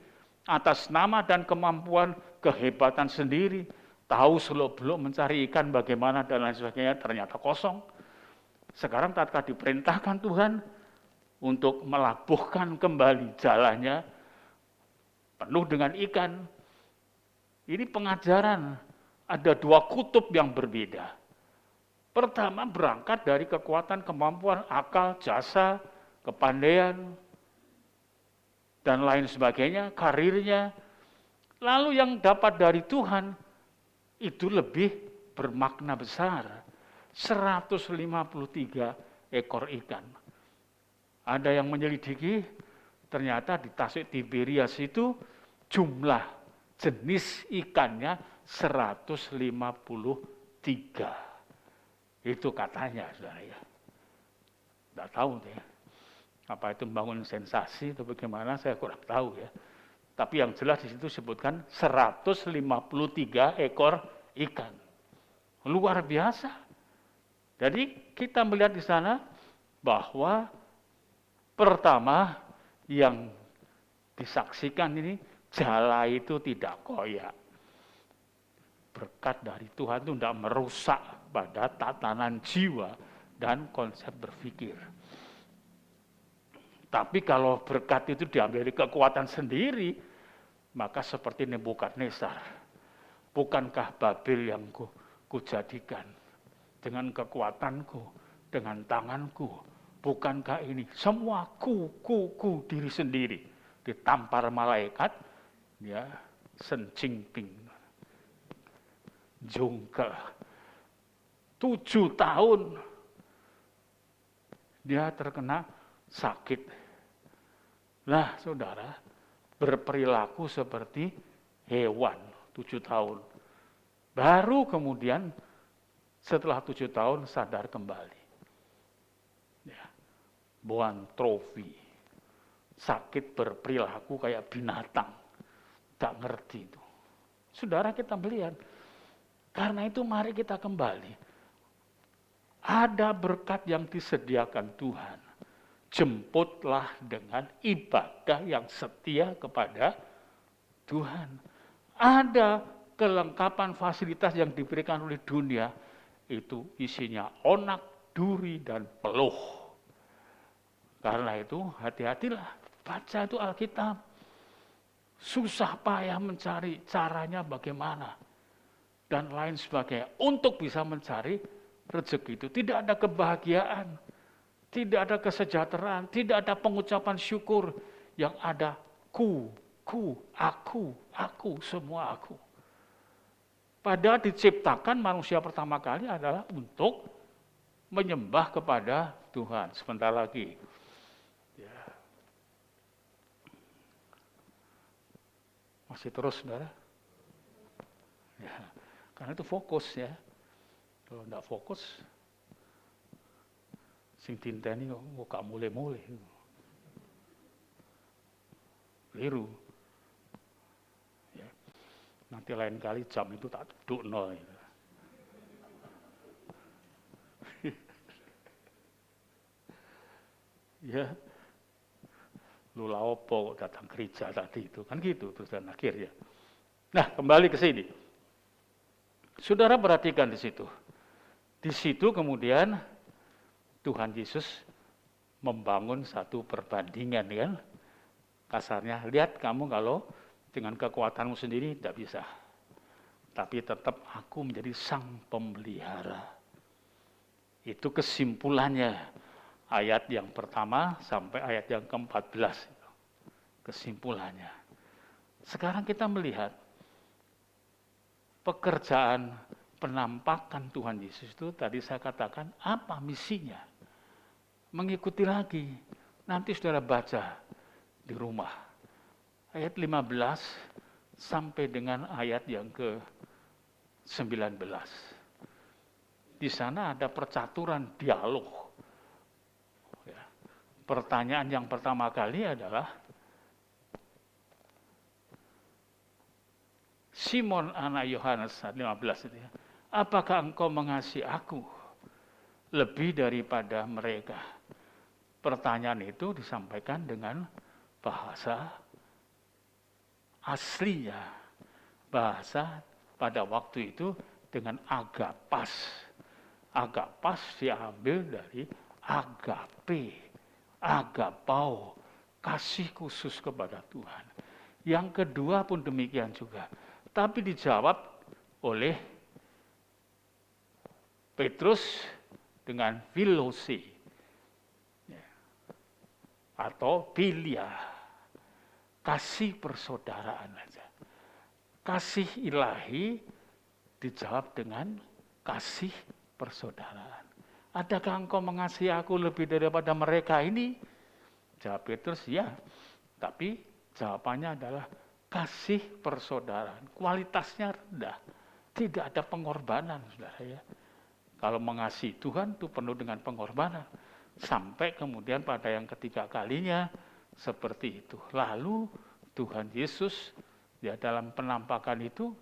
atas nama dan kemampuan kehebatan sendiri, tahu seluk-beluk mencari ikan bagaimana dan lain sebagainya, ternyata kosong. Sekarang tatkala diperintahkan Tuhan untuk melabuhkan kembali jalannya penuh dengan ikan. Ini pengajaran, ada dua kutub yang berbeda. Pertama berangkat dari kekuatan, kemampuan, akal, jasa, kepandaian, dan lain sebagainya, karirnya. Lalu yang dapat dari Tuhan, itu lebih bermakna besar. 153 ekor ikan. Ada yang menyelidiki, ternyata di Tasik Tiberias itu jumlah jenis ikannya 153. Itu katanya, saudara ya. Tidak tahu ya. Apa itu membangun sensasi atau bagaimana, saya kurang tahu ya. Tapi yang jelas di situ sebutkan 153 ekor ikan. Luar biasa. Jadi kita melihat di sana bahwa pertama yang disaksikan ini, jala itu tidak koyak. Berkat dari Tuhan itu tidak merusak pada tatanan jiwa dan konsep berpikir. Tapi kalau berkat itu diambil dari kekuatan sendiri, maka seperti Nebukadnezar. Bukankah Babel yang kujadikan dengan kekuatanku, dengan tanganku? Bukankah ini semua ku diri sendiri ditampar malaikat? Ya, Sen Jinping, Jungkel, 7 tahun dia terkena sakit. Nah, saudara, berperilaku seperti hewan 7 tahun. Baru kemudian setelah 7 tahun sadar kembali. Ya, Boan trofi, sakit berperilaku kayak binatang. Tak ngerti itu. Saudara, kita melihat. Karena itu mari kita kembali. Ada berkat yang disediakan Tuhan. Jemputlah dengan ibadah yang setia kepada Tuhan. Ada kelengkapan fasilitas yang diberikan oleh dunia, itu isinya onak, duri, dan peluh. Karena itu hati-hatilah, baca itu Alkitab. Susah payah mencari caranya bagaimana, dan lain sebagainya. Untuk bisa mencari rezeki itu tidak ada kebahagiaan, tidak ada kesejahteraan, tidak ada pengucapan syukur. Yang ada aku, semua aku. Padahal diciptakan manusia pertama kali adalah untuk menyembah kepada Tuhan. Sebentar lagi. Ya. Masih terus, saudara? Ya. Karena itu fokus ya. Kalau tidak fokus, sing tinteni kok mulai-mulai. Keliru. Ya. Nanti lain kali jam itu tak duduk gitu. Ya, lu laopo datang gereja tadi itu kan gitu terus dan akhirnya. Nah, kembali ke sini. Saudara perhatikan di situ. Di situ kemudian Tuhan Yesus membangun satu perbandingan kan. Kasarnya, lihat kamu kalau dengan kekuatanmu sendiri tidak bisa. Tapi tetap aku menjadi sang pemelihara. Itu kesimpulannya. Ayat yang pertama sampai ayat yang ke-14. Kesimpulannya. Sekarang kita melihat pekerjaan penampakan Tuhan Yesus itu tadi saya katakan apa misinya? Mengikuti lagi. Nanti saudara baca di rumah. Ayat 15 sampai dengan ayat yang ke-19. Di sana ada percaturan dialog. Ya. Pertanyaan yang pertama kali adalah, Simon anak Yohanes, 15 itu ya, apakah engkau mengasihi aku lebih daripada mereka? Pertanyaan itu disampaikan dengan bahasa aslinya. Bahasa pada waktu itu dengan agapas. Agapas diambil dari agape, agapau, kasih khusus kepada Tuhan. Yang kedua pun demikian juga. Tapi dijawab oleh Petrus dengan filosi atau filia, kasih persaudaraan saja. Kasih ilahi dijawab dengan kasih persaudaraan. Adakah engkau mengasihi aku lebih daripada mereka ini? Jawab Petrus, ya. Tapi jawabannya adalah kasih persaudaraan. Kualitasnya rendah. Tidak ada pengorbanan, saudara ya. Kalau mengasihi Tuhan itu penuh dengan pengorbanan. Sampai kemudian pada yang ketiga kalinya seperti itu. Lalu Tuhan Yesus ya dalam penampakan itu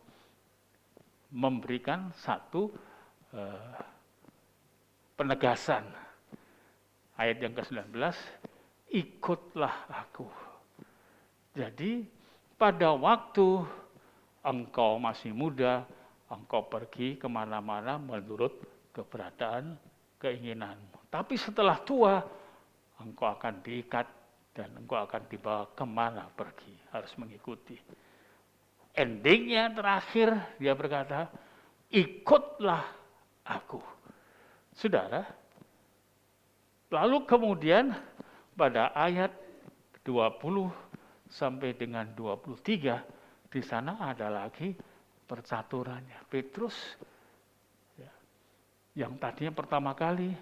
memberikan satu penegasan. Ayat yang ke-19, ikutlah aku. Jadi pada waktu engkau masih muda, engkau pergi kemana-mana menurut keberadaan keinginanmu. Tapi setelah tua, engkau akan diikat dan engkau akan dibawa kemana pergi. Harus mengikuti. Endingnya terakhir dia berkata, ikutlah aku. Saudara, lalu kemudian pada ayat 20 sampai dengan 23, di sana ada lagi percaturannya. Petrus, ya, yang tadinya pertama kali,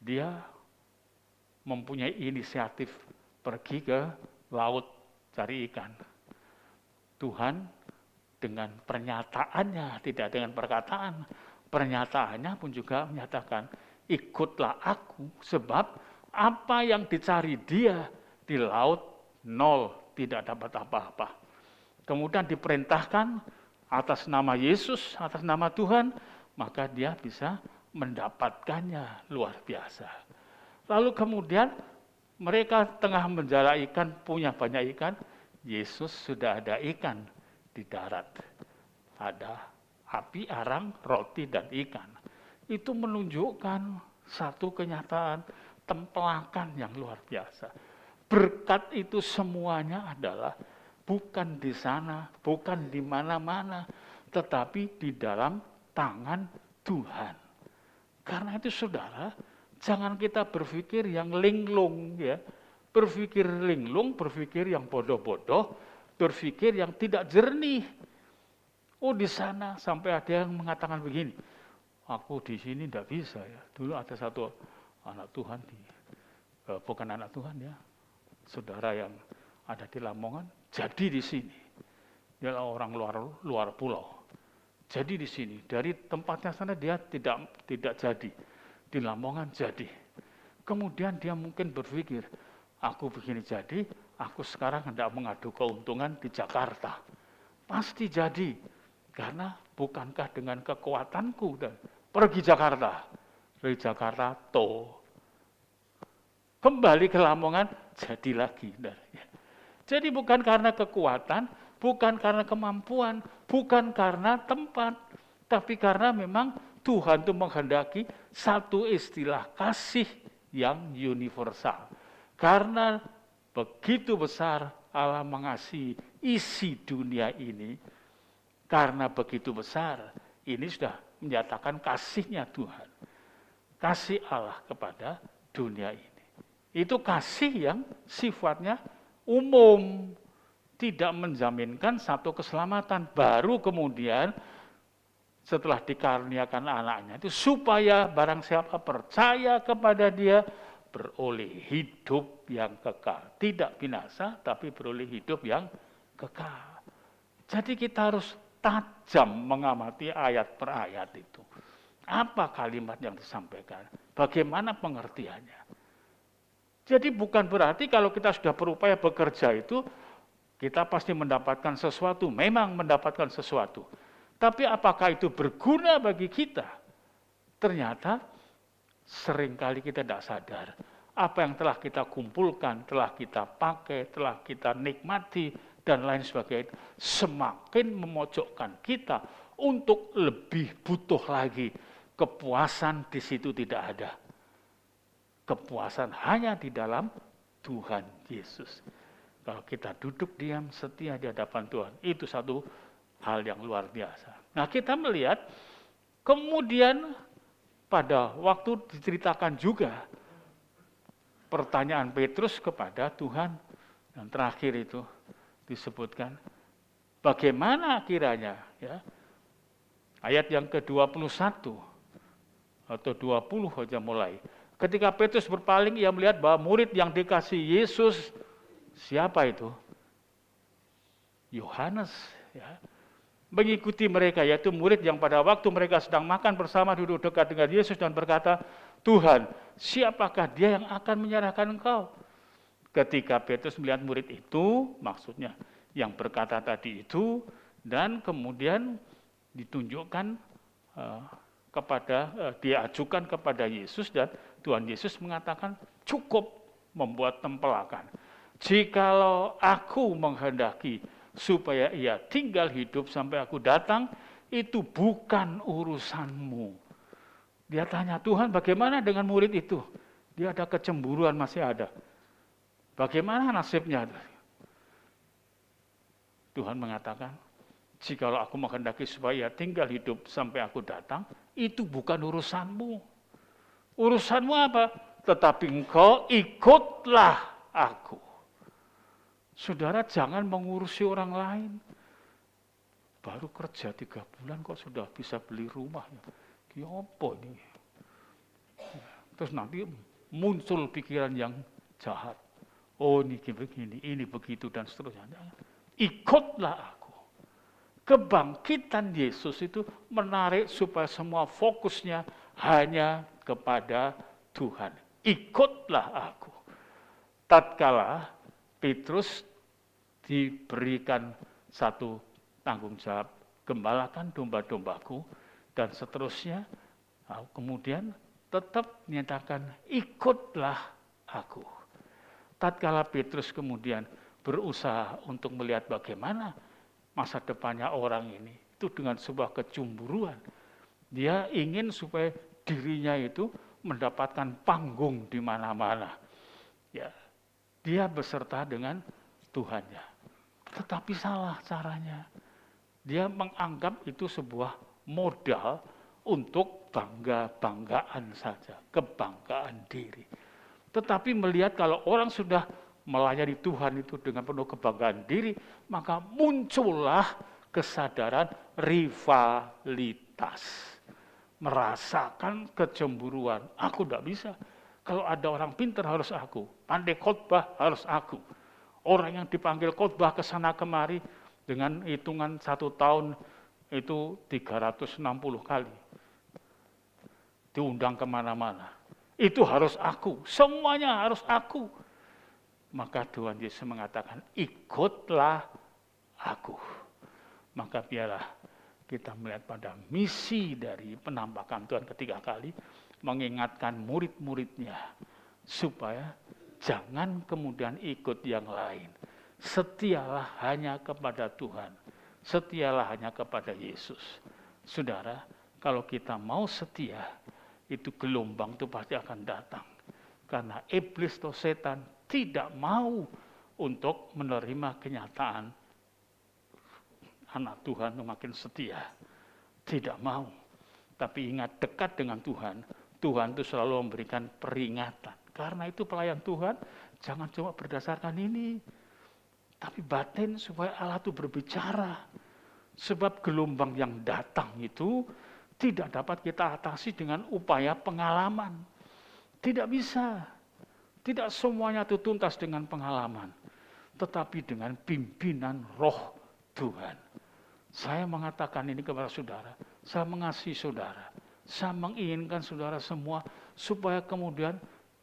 dia mempunyai inisiatif pergi ke laut cari ikan. Tuhan dengan pernyataannya, tidak dengan perkataan, pernyataannya pun juga menyatakan, ikutlah aku, sebab apa yang dicari dia di laut, nol, tidak dapat apa-apa. Kemudian diperintahkan atas nama Yesus, atas nama Tuhan, maka dia bisa mendapatkannya luar biasa. Lalu kemudian Mereka tengah menjala ikan, punya banyak ikan. Yesus sudah ada ikan di darat. Ada api, arang, roti, dan ikan. Itu menunjukkan satu kenyataan tempelakan yang luar biasa. Berkat itu semuanya adalah bukan di sana, bukan di mana-mana, tetapi di dalam tangan Tuhan. Karena itu saudara, jangan kita berpikir yang linglung ya. Berpikir linglung, berpikir yang bodoh-bodoh, berpikir yang tidak jernih. Oh di sana sampai ada yang mengatakan begini, aku di sini tidak bisa ya. Dulu ada satu anak Tuhan, bukan anak Tuhan ya, saudara yang ada di Lamongan, jadi di sini. Dia orang luar pulau. Jadi di sini, dari tempatnya sana dia tidak jadi. Di Lamongan jadi. Kemudian dia mungkin berpikir, aku begini jadi, aku sekarang hendak mengadu keuntungan di Jakarta. Pasti jadi. Karena bukankah dengan kekuatanku dan pergi Jakarta. Dari Jakarta, kembali ke Lamongan, jadi lagi. Jadi bukan karena kekuatan, bukan karena kemampuan, bukan karena tempat, tapi karena memang Tuhan itu menghendaki satu istilah kasih yang universal. Karena begitu besar Allah mengasihi isi dunia ini, karena begitu besar, ini sudah menyatakan kasihnya Tuhan. Kasih Allah kepada dunia ini. Itu kasih yang sifatnya umum, tidak menjaminkan satu keselamatan. Baru kemudian setelah dikaruniakan anaknya itu supaya barang siapa percaya kepada dia beroleh hidup yang kekal. Tidak binasa tapi beroleh hidup yang kekal. Jadi kita harus tajam mengamati ayat per ayat itu. Apa kalimat yang disampaikan? Bagaimana pengertiannya? Jadi bukan berarti kalau kita sudah berupaya bekerja itu, kita pasti mendapatkan sesuatu, memang mendapatkan sesuatu. Tapi apakah itu berguna bagi kita? Ternyata seringkali kita tidak sadar. Apa yang telah kita kumpulkan, telah kita pakai, telah kita nikmati, dan lain sebagainya, semakin memojokkan kita untuk lebih butuh lagi. Kepuasan di situ tidak ada. Kepuasan hanya di dalam Tuhan Yesus. Kalau kita duduk diam setia di hadapan Tuhan, itu satu hal yang luar biasa. Nah kita melihat, kemudian pada waktu diceritakan juga pertanyaan Petrus kepada Tuhan, dan terakhir itu disebutkan, bagaimana kiranya, ya, ayat yang ke-21 atau 20 aja mulai. Ketika Petrus berpaling, ia melihat bahwa murid yang dikasih Yesus, siapa itu? Yohanes, ya, mengikuti mereka, yaitu murid yang pada waktu mereka sedang makan bersama duduk dekat dengan Yesus dan berkata, Tuhan, siapakah dia yang akan menyerahkan engkau? Ketika Petrus melihat murid itu, maksudnya yang berkata tadi itu, dan kemudian ditunjukkan diajukan kepada Yesus, dan Tuhan Yesus mengatakan cukup membuat tempelakan. Jikalau aku menghendaki supaya ia tinggal hidup sampai aku datang, itu bukan urusanmu. Dia tanya, Tuhan bagaimana dengan murid itu? Dia ada kecemburuan, masih ada. Bagaimana nasibnya? Tuhan mengatakan, jikalau aku menghendaki supaya tinggal hidup sampai aku datang, itu bukan urusanmu. Urusanmu apa? Tetapi engkau ikutlah aku. Saudara jangan mengurusi orang lain. Baru kerja 3 bulan kok sudah bisa beli rumah. Apa ini? Terus nanti muncul pikiran yang jahat. Oh ini begini, ini begitu dan seterusnya. Ikutlah aku. Kebangkitan Yesus itu menarik supaya semua fokusnya hanya kepada Tuhan. Ikutlah aku. Tatkala Petrus diberikan satu tanggung jawab, gembalakan domba-dombaku, dan seterusnya, kemudian tetap menyatakan ikutlah aku. Tatkala Petrus kemudian berusaha untuk melihat bagaimana masa depannya orang ini, itu dengan sebuah kecemburuan. Dia ingin supaya dirinya itu mendapatkan panggung di mana-mana. Ya, dia beserta dengan Tuhannya. Tetapi salah caranya. Dia menganggap itu sebuah modal untuk bangga-banggaan saja, kebanggaan diri. Tetapi melihat kalau orang sudah melayani Tuhan itu dengan penuh kebanggaan diri, maka muncullah kesadaran rivalitas. Merasakan kecemburuan, aku tidak bisa. Kalau ada orang pintar harus aku, pandai khotbah harus aku. Orang yang dipanggil khotbah ke sana kemari dengan hitungan 1 tahun itu 360 kali. Diundang kemana-mana. Itu harus aku, semuanya harus aku. Maka Tuhan Yesus mengatakan, ikutlah aku. Maka biarlah kita melihat pada misi dari penampakan Tuhan ketiga kali, mengingatkan murid-muridnya, supaya jangan kemudian ikut yang lain. Setialah hanya kepada Tuhan, setialah hanya kepada Yesus. Saudara, kalau kita mau setia, itu gelombang itu pasti akan datang. Karena iblis atau setan tidak mau untuk menerima kenyataan anak Tuhan makin setia. Tidak mau. Tapi ingat, dekat dengan Tuhan, Tuhan itu selalu memberikan peringatan. Karena itu pelayan Tuhan, jangan cuma berdasarkan ini. Tapi batin supaya Allah itu berbicara. Sebab gelombang yang datang itu tidak dapat kita atasi dengan upaya pengalaman. Tidak bisa. Tidak semuanya itu tuntas dengan pengalaman. Tetapi dengan pimpinan roh Tuhan. Saya mengatakan ini kepada saudara. Saya mengasihi saudara. Saya menginginkan saudara semua supaya kemudian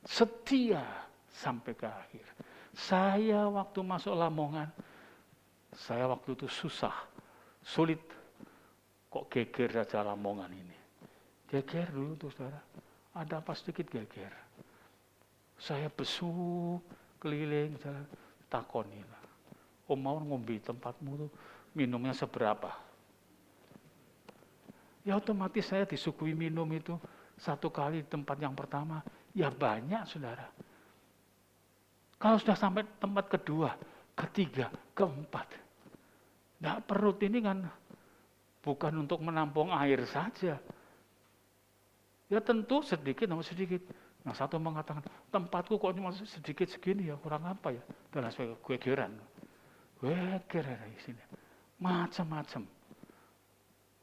setia sampai ke akhir. Saya waktu masuk Lamongan, saya waktu itu susah, sulit. Kok geger saja Lamongan ini. Geger dulu tuh saudara. Ada apa sedikit geger. Saya besuk keliling, saya takoni. Om mau ngombe tempatmu tuh minumnya seberapa? Ya otomatis saya disuguhi minum itu 1 kali di tempat yang pertama. Ya banyak saudara. Kalau sudah sampai tempat kedua, ketiga, keempat. Nah perut ini kan bukan untuk menampung air saja. Ya tentu sedikit namun sedikit. Nah satu mengatakan, tempatku kok cuma sedikit segini ya, kurang apa ya. Dan langsung gegeran. Geger di sini. Macam-macam.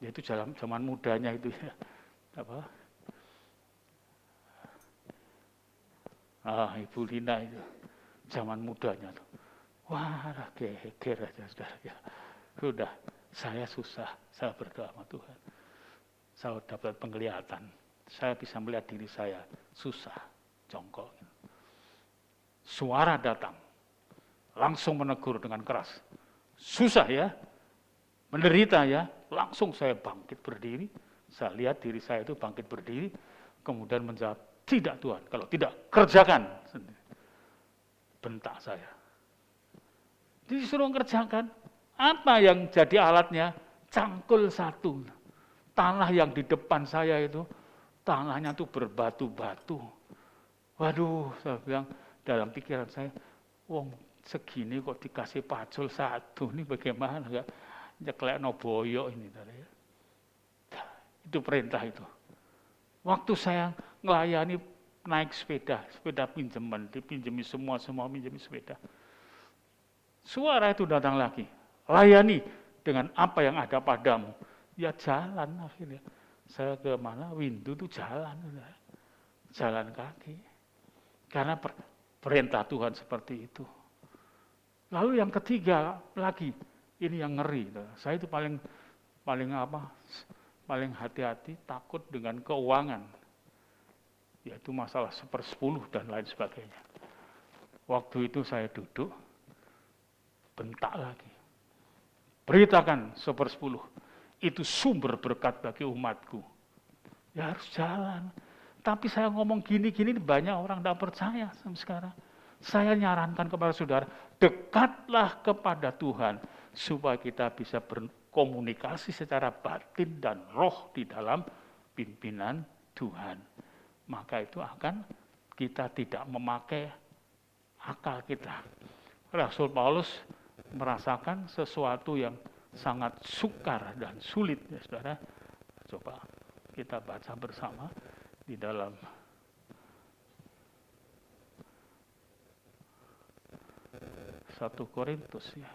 Yaitu zaman mudanya itu ya. Apa? Ibu Lina itu. Zaman mudanya tuh. Wah, geger aja saudara ya. Sudah, saya susah, saya berdoa sama Tuhan. Saya dapat penglihatan. Saya bisa melihat diri saya susah, jongkok. Suara datang, langsung menegur dengan keras. Susah ya, menderita ya, langsung saya bangkit berdiri. Saya lihat diri saya itu bangkit berdiri, kemudian menjawab, tidak Tuhan, kalau tidak kerjakan. Bentak saya. Disuruh kerjakan, apa yang jadi alatnya? Cangkul satu. Tanah yang di depan saya itu, tanahnya tuh berbatu-batu. Waduh, saya bilang dalam pikiran saya, wong segini kok dikasih pacul satu, ini bagaimana ya? Nyeklek no boyok ini. Itu perintah itu. Waktu saya ngelayani naik sepeda pinjaman, dipinjemi semua pinjemi sepeda. Suara itu datang lagi, layani dengan apa yang ada padamu. Ya jalan akhirnya. Saya ke mana? Windu itu jalan kaki. Karena perintah Tuhan seperti itu. Lalu yang ketiga lagi, ini yang ngeri. Saya itu paling hati-hati, takut dengan keuangan. Yaitu masalah 1/10 dan lain sebagainya. Waktu itu saya duduk, bentak lagi. Beritakan 1/10. Itu sumber berkat bagi umatku. Ya harus jalan. Tapi saya ngomong gini-gini banyak orang tidak percaya sampai sekarang. Saya nyarankan kepada saudara, dekatlah kepada Tuhan supaya kita bisa berkomunikasi secara batin dan roh di dalam pimpinan Tuhan. Maka itu akan kita tidak memakai akal kita. Rasul Paulus merasakan sesuatu yang sangat sukar dan sulit, ya saudara. Coba kita baca bersama di dalam Satu Korintus ya.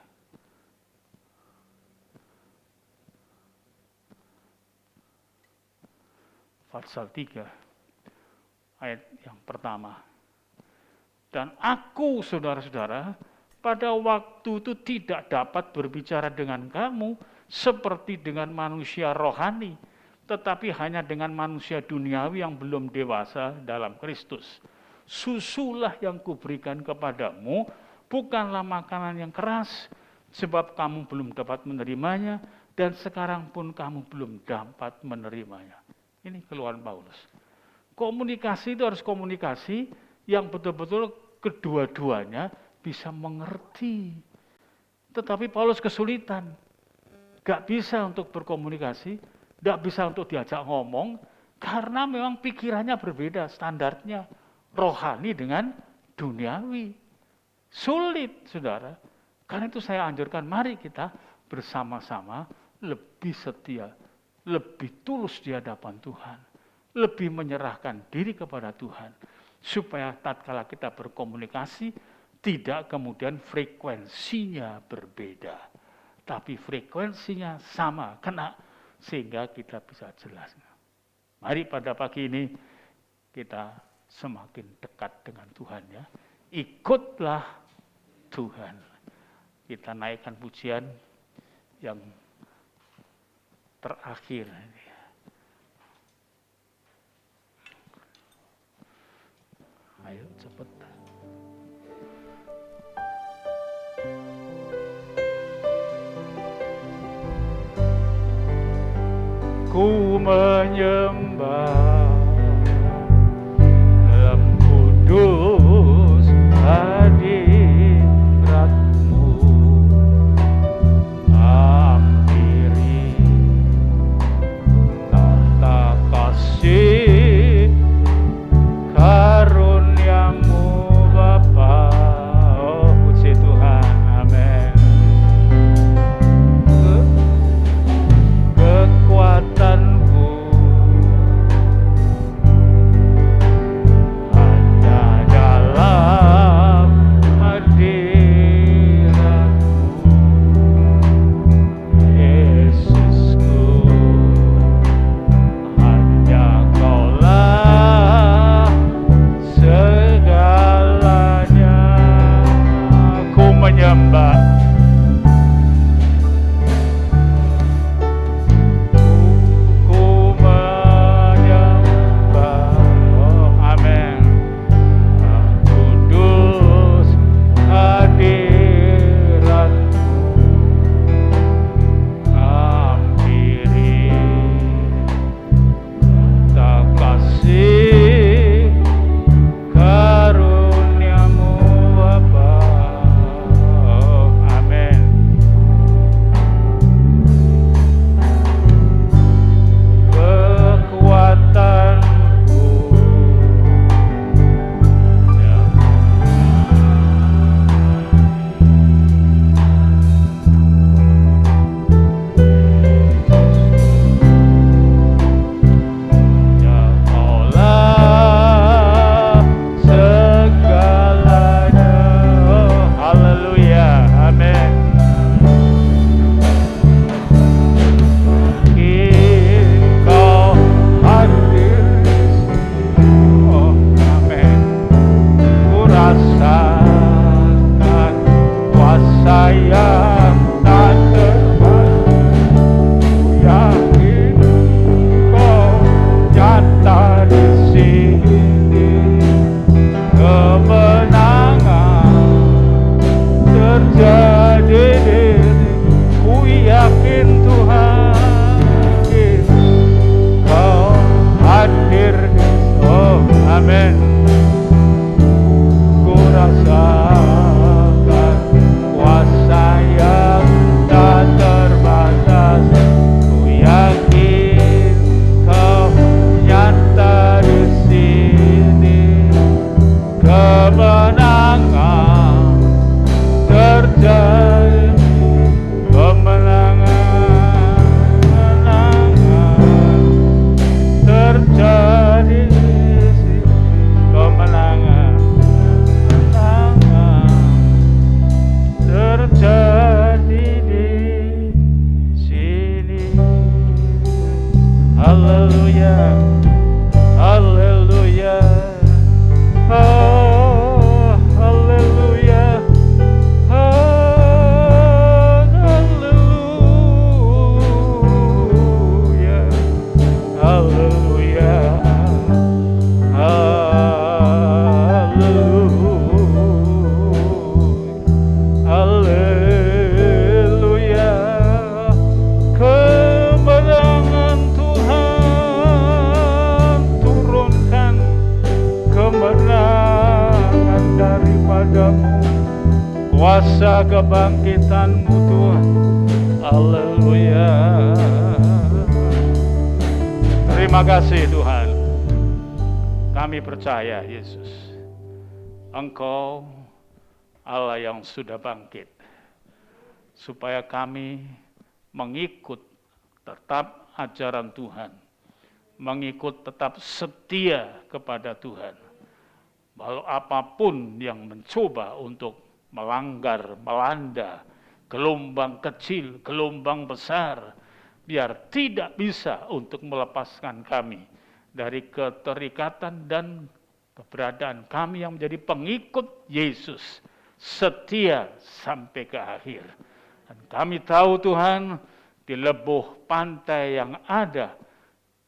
Pasal 3 ayat yang pertama. Dan aku, saudara-saudara, pada waktu itu tidak dapat berbicara dengan kamu seperti dengan manusia rohani, tetapi hanya dengan manusia duniawi yang belum dewasa dalam Kristus. Susulah yang kuberikan kepadamu, bukanlah makanan yang keras, sebab kamu belum dapat menerimanya, dan sekarang pun kamu belum dapat menerimanya. Ini keluhan Paulus. Komunikasi itu harus komunikasi yang betul-betul kedua-duanya bisa mengerti. Tetapi Paulus kesulitan. Gak bisa untuk berkomunikasi, gak bisa untuk diajak ngomong, karena memang pikirannya berbeda, standarnya rohani dengan duniawi. Sulit, saudara. Karena itu saya anjurkan, mari kita bersama-sama lebih setia, lebih tulus di hadapan Tuhan, lebih menyerahkan diri kepada Tuhan, supaya tatkala kita berkomunikasi, tidak kemudian frekuensinya berbeda, tapi frekuensinya sama, kena, sehingga kita bisa jelas. Mari pada pagi ini kita semakin dekat dengan Tuhan ya. Ikutlah Tuhan. Kita naikkan pujian yang terakhir. Ayo cepat. Ku menyembah dalam kudus hadirat-Mu, hampiri kata kasih karuniamu Bapa. Oh puji Tuhan, amin. Kekuatanku haleluya, haleluya, haleluya, haleluya, haleluya, haleluya, kemenangan Tuhan, turunkan kemenangan daripadamu, kuasa kebangkitanmu Tuhan, haleluya. Terima kasih Tuhan, kami percaya Yesus, Engkau Allah yang sudah bangkit, supaya kami mengikut tetap ajaran Tuhan, mengikut tetap setia kepada Tuhan. Walau apapun yang mencoba untuk melanggar, melanda, gelombang kecil, gelombang besar, biar tidak bisa untuk melepaskan kami dari keterikatan dan keberadaan kami yang menjadi pengikut Yesus, setia sampai ke akhir. Dan kami tahu Tuhan, di lebuh pantai yang ada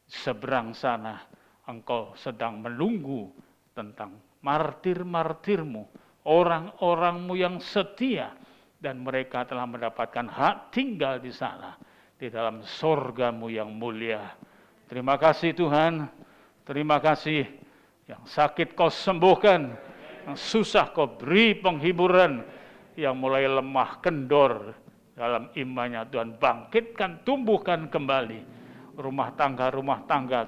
seberang sana, Engkau sedang menunggu tentang martir-martirmu, orang-orangmu yang setia, dan mereka telah mendapatkan hak tinggal di sana, di dalam sorgamu yang mulia. Terima kasih Tuhan, terima kasih, yang sakit Kau sembuhkan, yang susah Kau beri penghiburan, yang mulai lemah kendor dalam imannya Tuhan bangkitkan, tumbuhkan kembali. Rumah tangga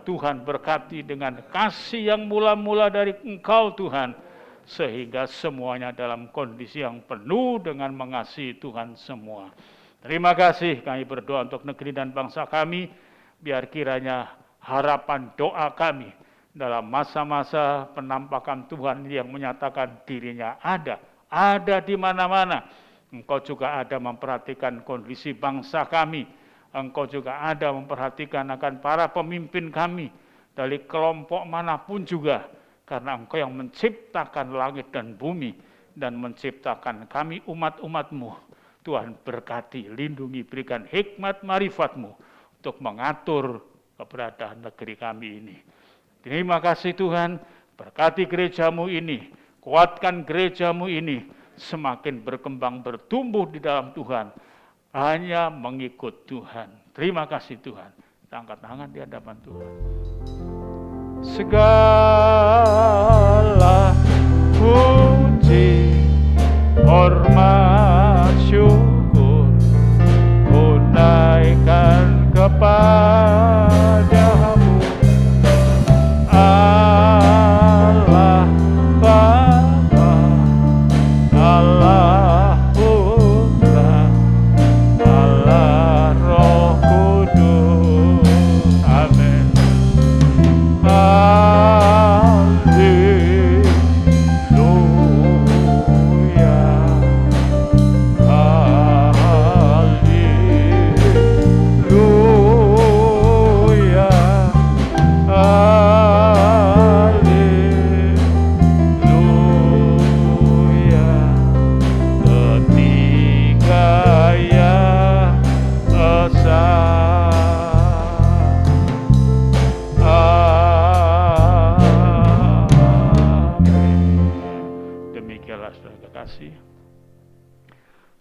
Tuhan berkati dengan kasih yang mula-mula dari Engkau Tuhan, sehingga semuanya dalam kondisi yang penuh dengan mengasihi Tuhan semua. Terima kasih, kami berdoa untuk negeri dan bangsa kami, biar kiranya harapan doa kami dalam masa-masa penampakan Tuhan yang menyatakan dirinya ada di mana-mana. Engkau juga ada memperhatikan kondisi bangsa kami, Engkau juga ada memperhatikan akan para pemimpin kami, dari kelompok manapun juga, karena Engkau yang menciptakan langit dan bumi, dan menciptakan kami umat-umat-Mu. Tuhan berkati, lindungi, berikan hikmat marifat-Mu untuk mengatur keberadaan negeri kami ini. Terima kasih Tuhan, berkati gereja-Mu ini, kuatkan gereja-Mu ini, semakin berkembang, bertumbuh di dalam Tuhan, hanya mengikut Tuhan. Terima kasih Tuhan, kita angkat tangan di hadapan Tuhan. Segala puji, hormat, syukur, ku naikkan kepadamu, Allah Bapa, Allah Putra, Allah Roh Kudus. Amin.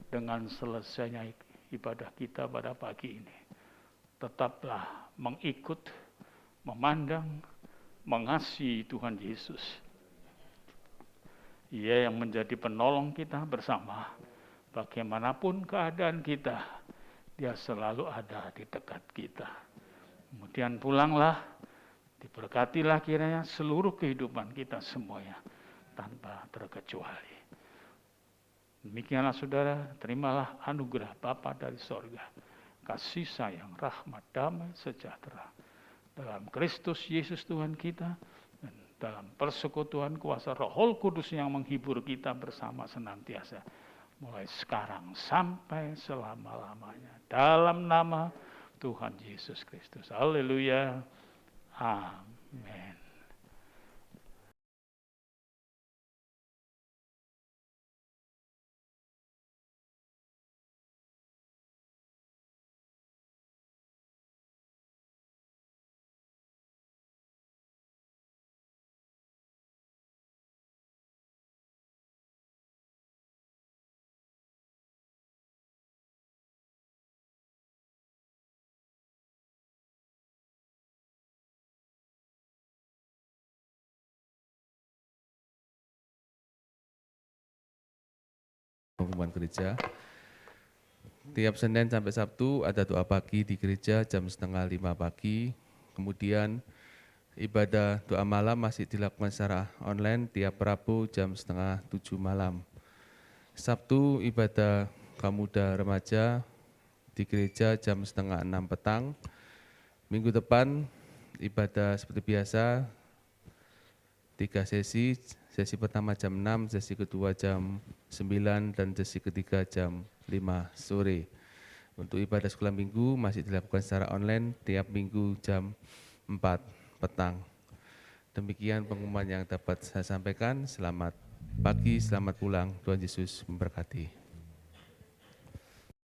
Dengan selesainya ibadah kita pada pagi ini, tetaplah mengikut, memandang, mengasihi Tuhan Yesus. Ia yang menjadi penolong kita bersama. Bagaimanapun keadaan kita, Dia selalu ada di dekat kita. Kemudian pulanglah, diberkatilah kiranya seluruh kehidupan kita semuanya, tanpa terkecuali. Demikianlah saudara, terimalah anugerah Bapa dari sorga, kasih sayang, rahmat, damai, sejahtera dalam Kristus Yesus Tuhan kita, dan dalam persekutuan kuasa Roh Kudus yang menghibur kita bersama senantiasa, mulai sekarang sampai selama-lamanya. Dalam nama Tuhan Yesus Kristus. Haleluya. Amin. Pengumuman gereja. Tiap Senin sampai Sabtu ada doa pagi di gereja jam 4:30 pagi. Kemudian ibadah doa malam masih dilakukan secara online tiap Rabu jam 6:30 malam. Sabtu ibadah kaum muda remaja di gereja jam 5:30 petang. Minggu depan ibadah seperti biasa 3 sesi. Sesi pertama jam 6, sesi kedua jam 9, dan sesi ketiga jam 5 sore. Untuk ibadah sekolah minggu masih dilakukan secara online tiap minggu jam 4 petang. Demikian pengumuman yang dapat saya sampaikan. Selamat pagi, selamat pulang. Tuhan Yesus memberkati.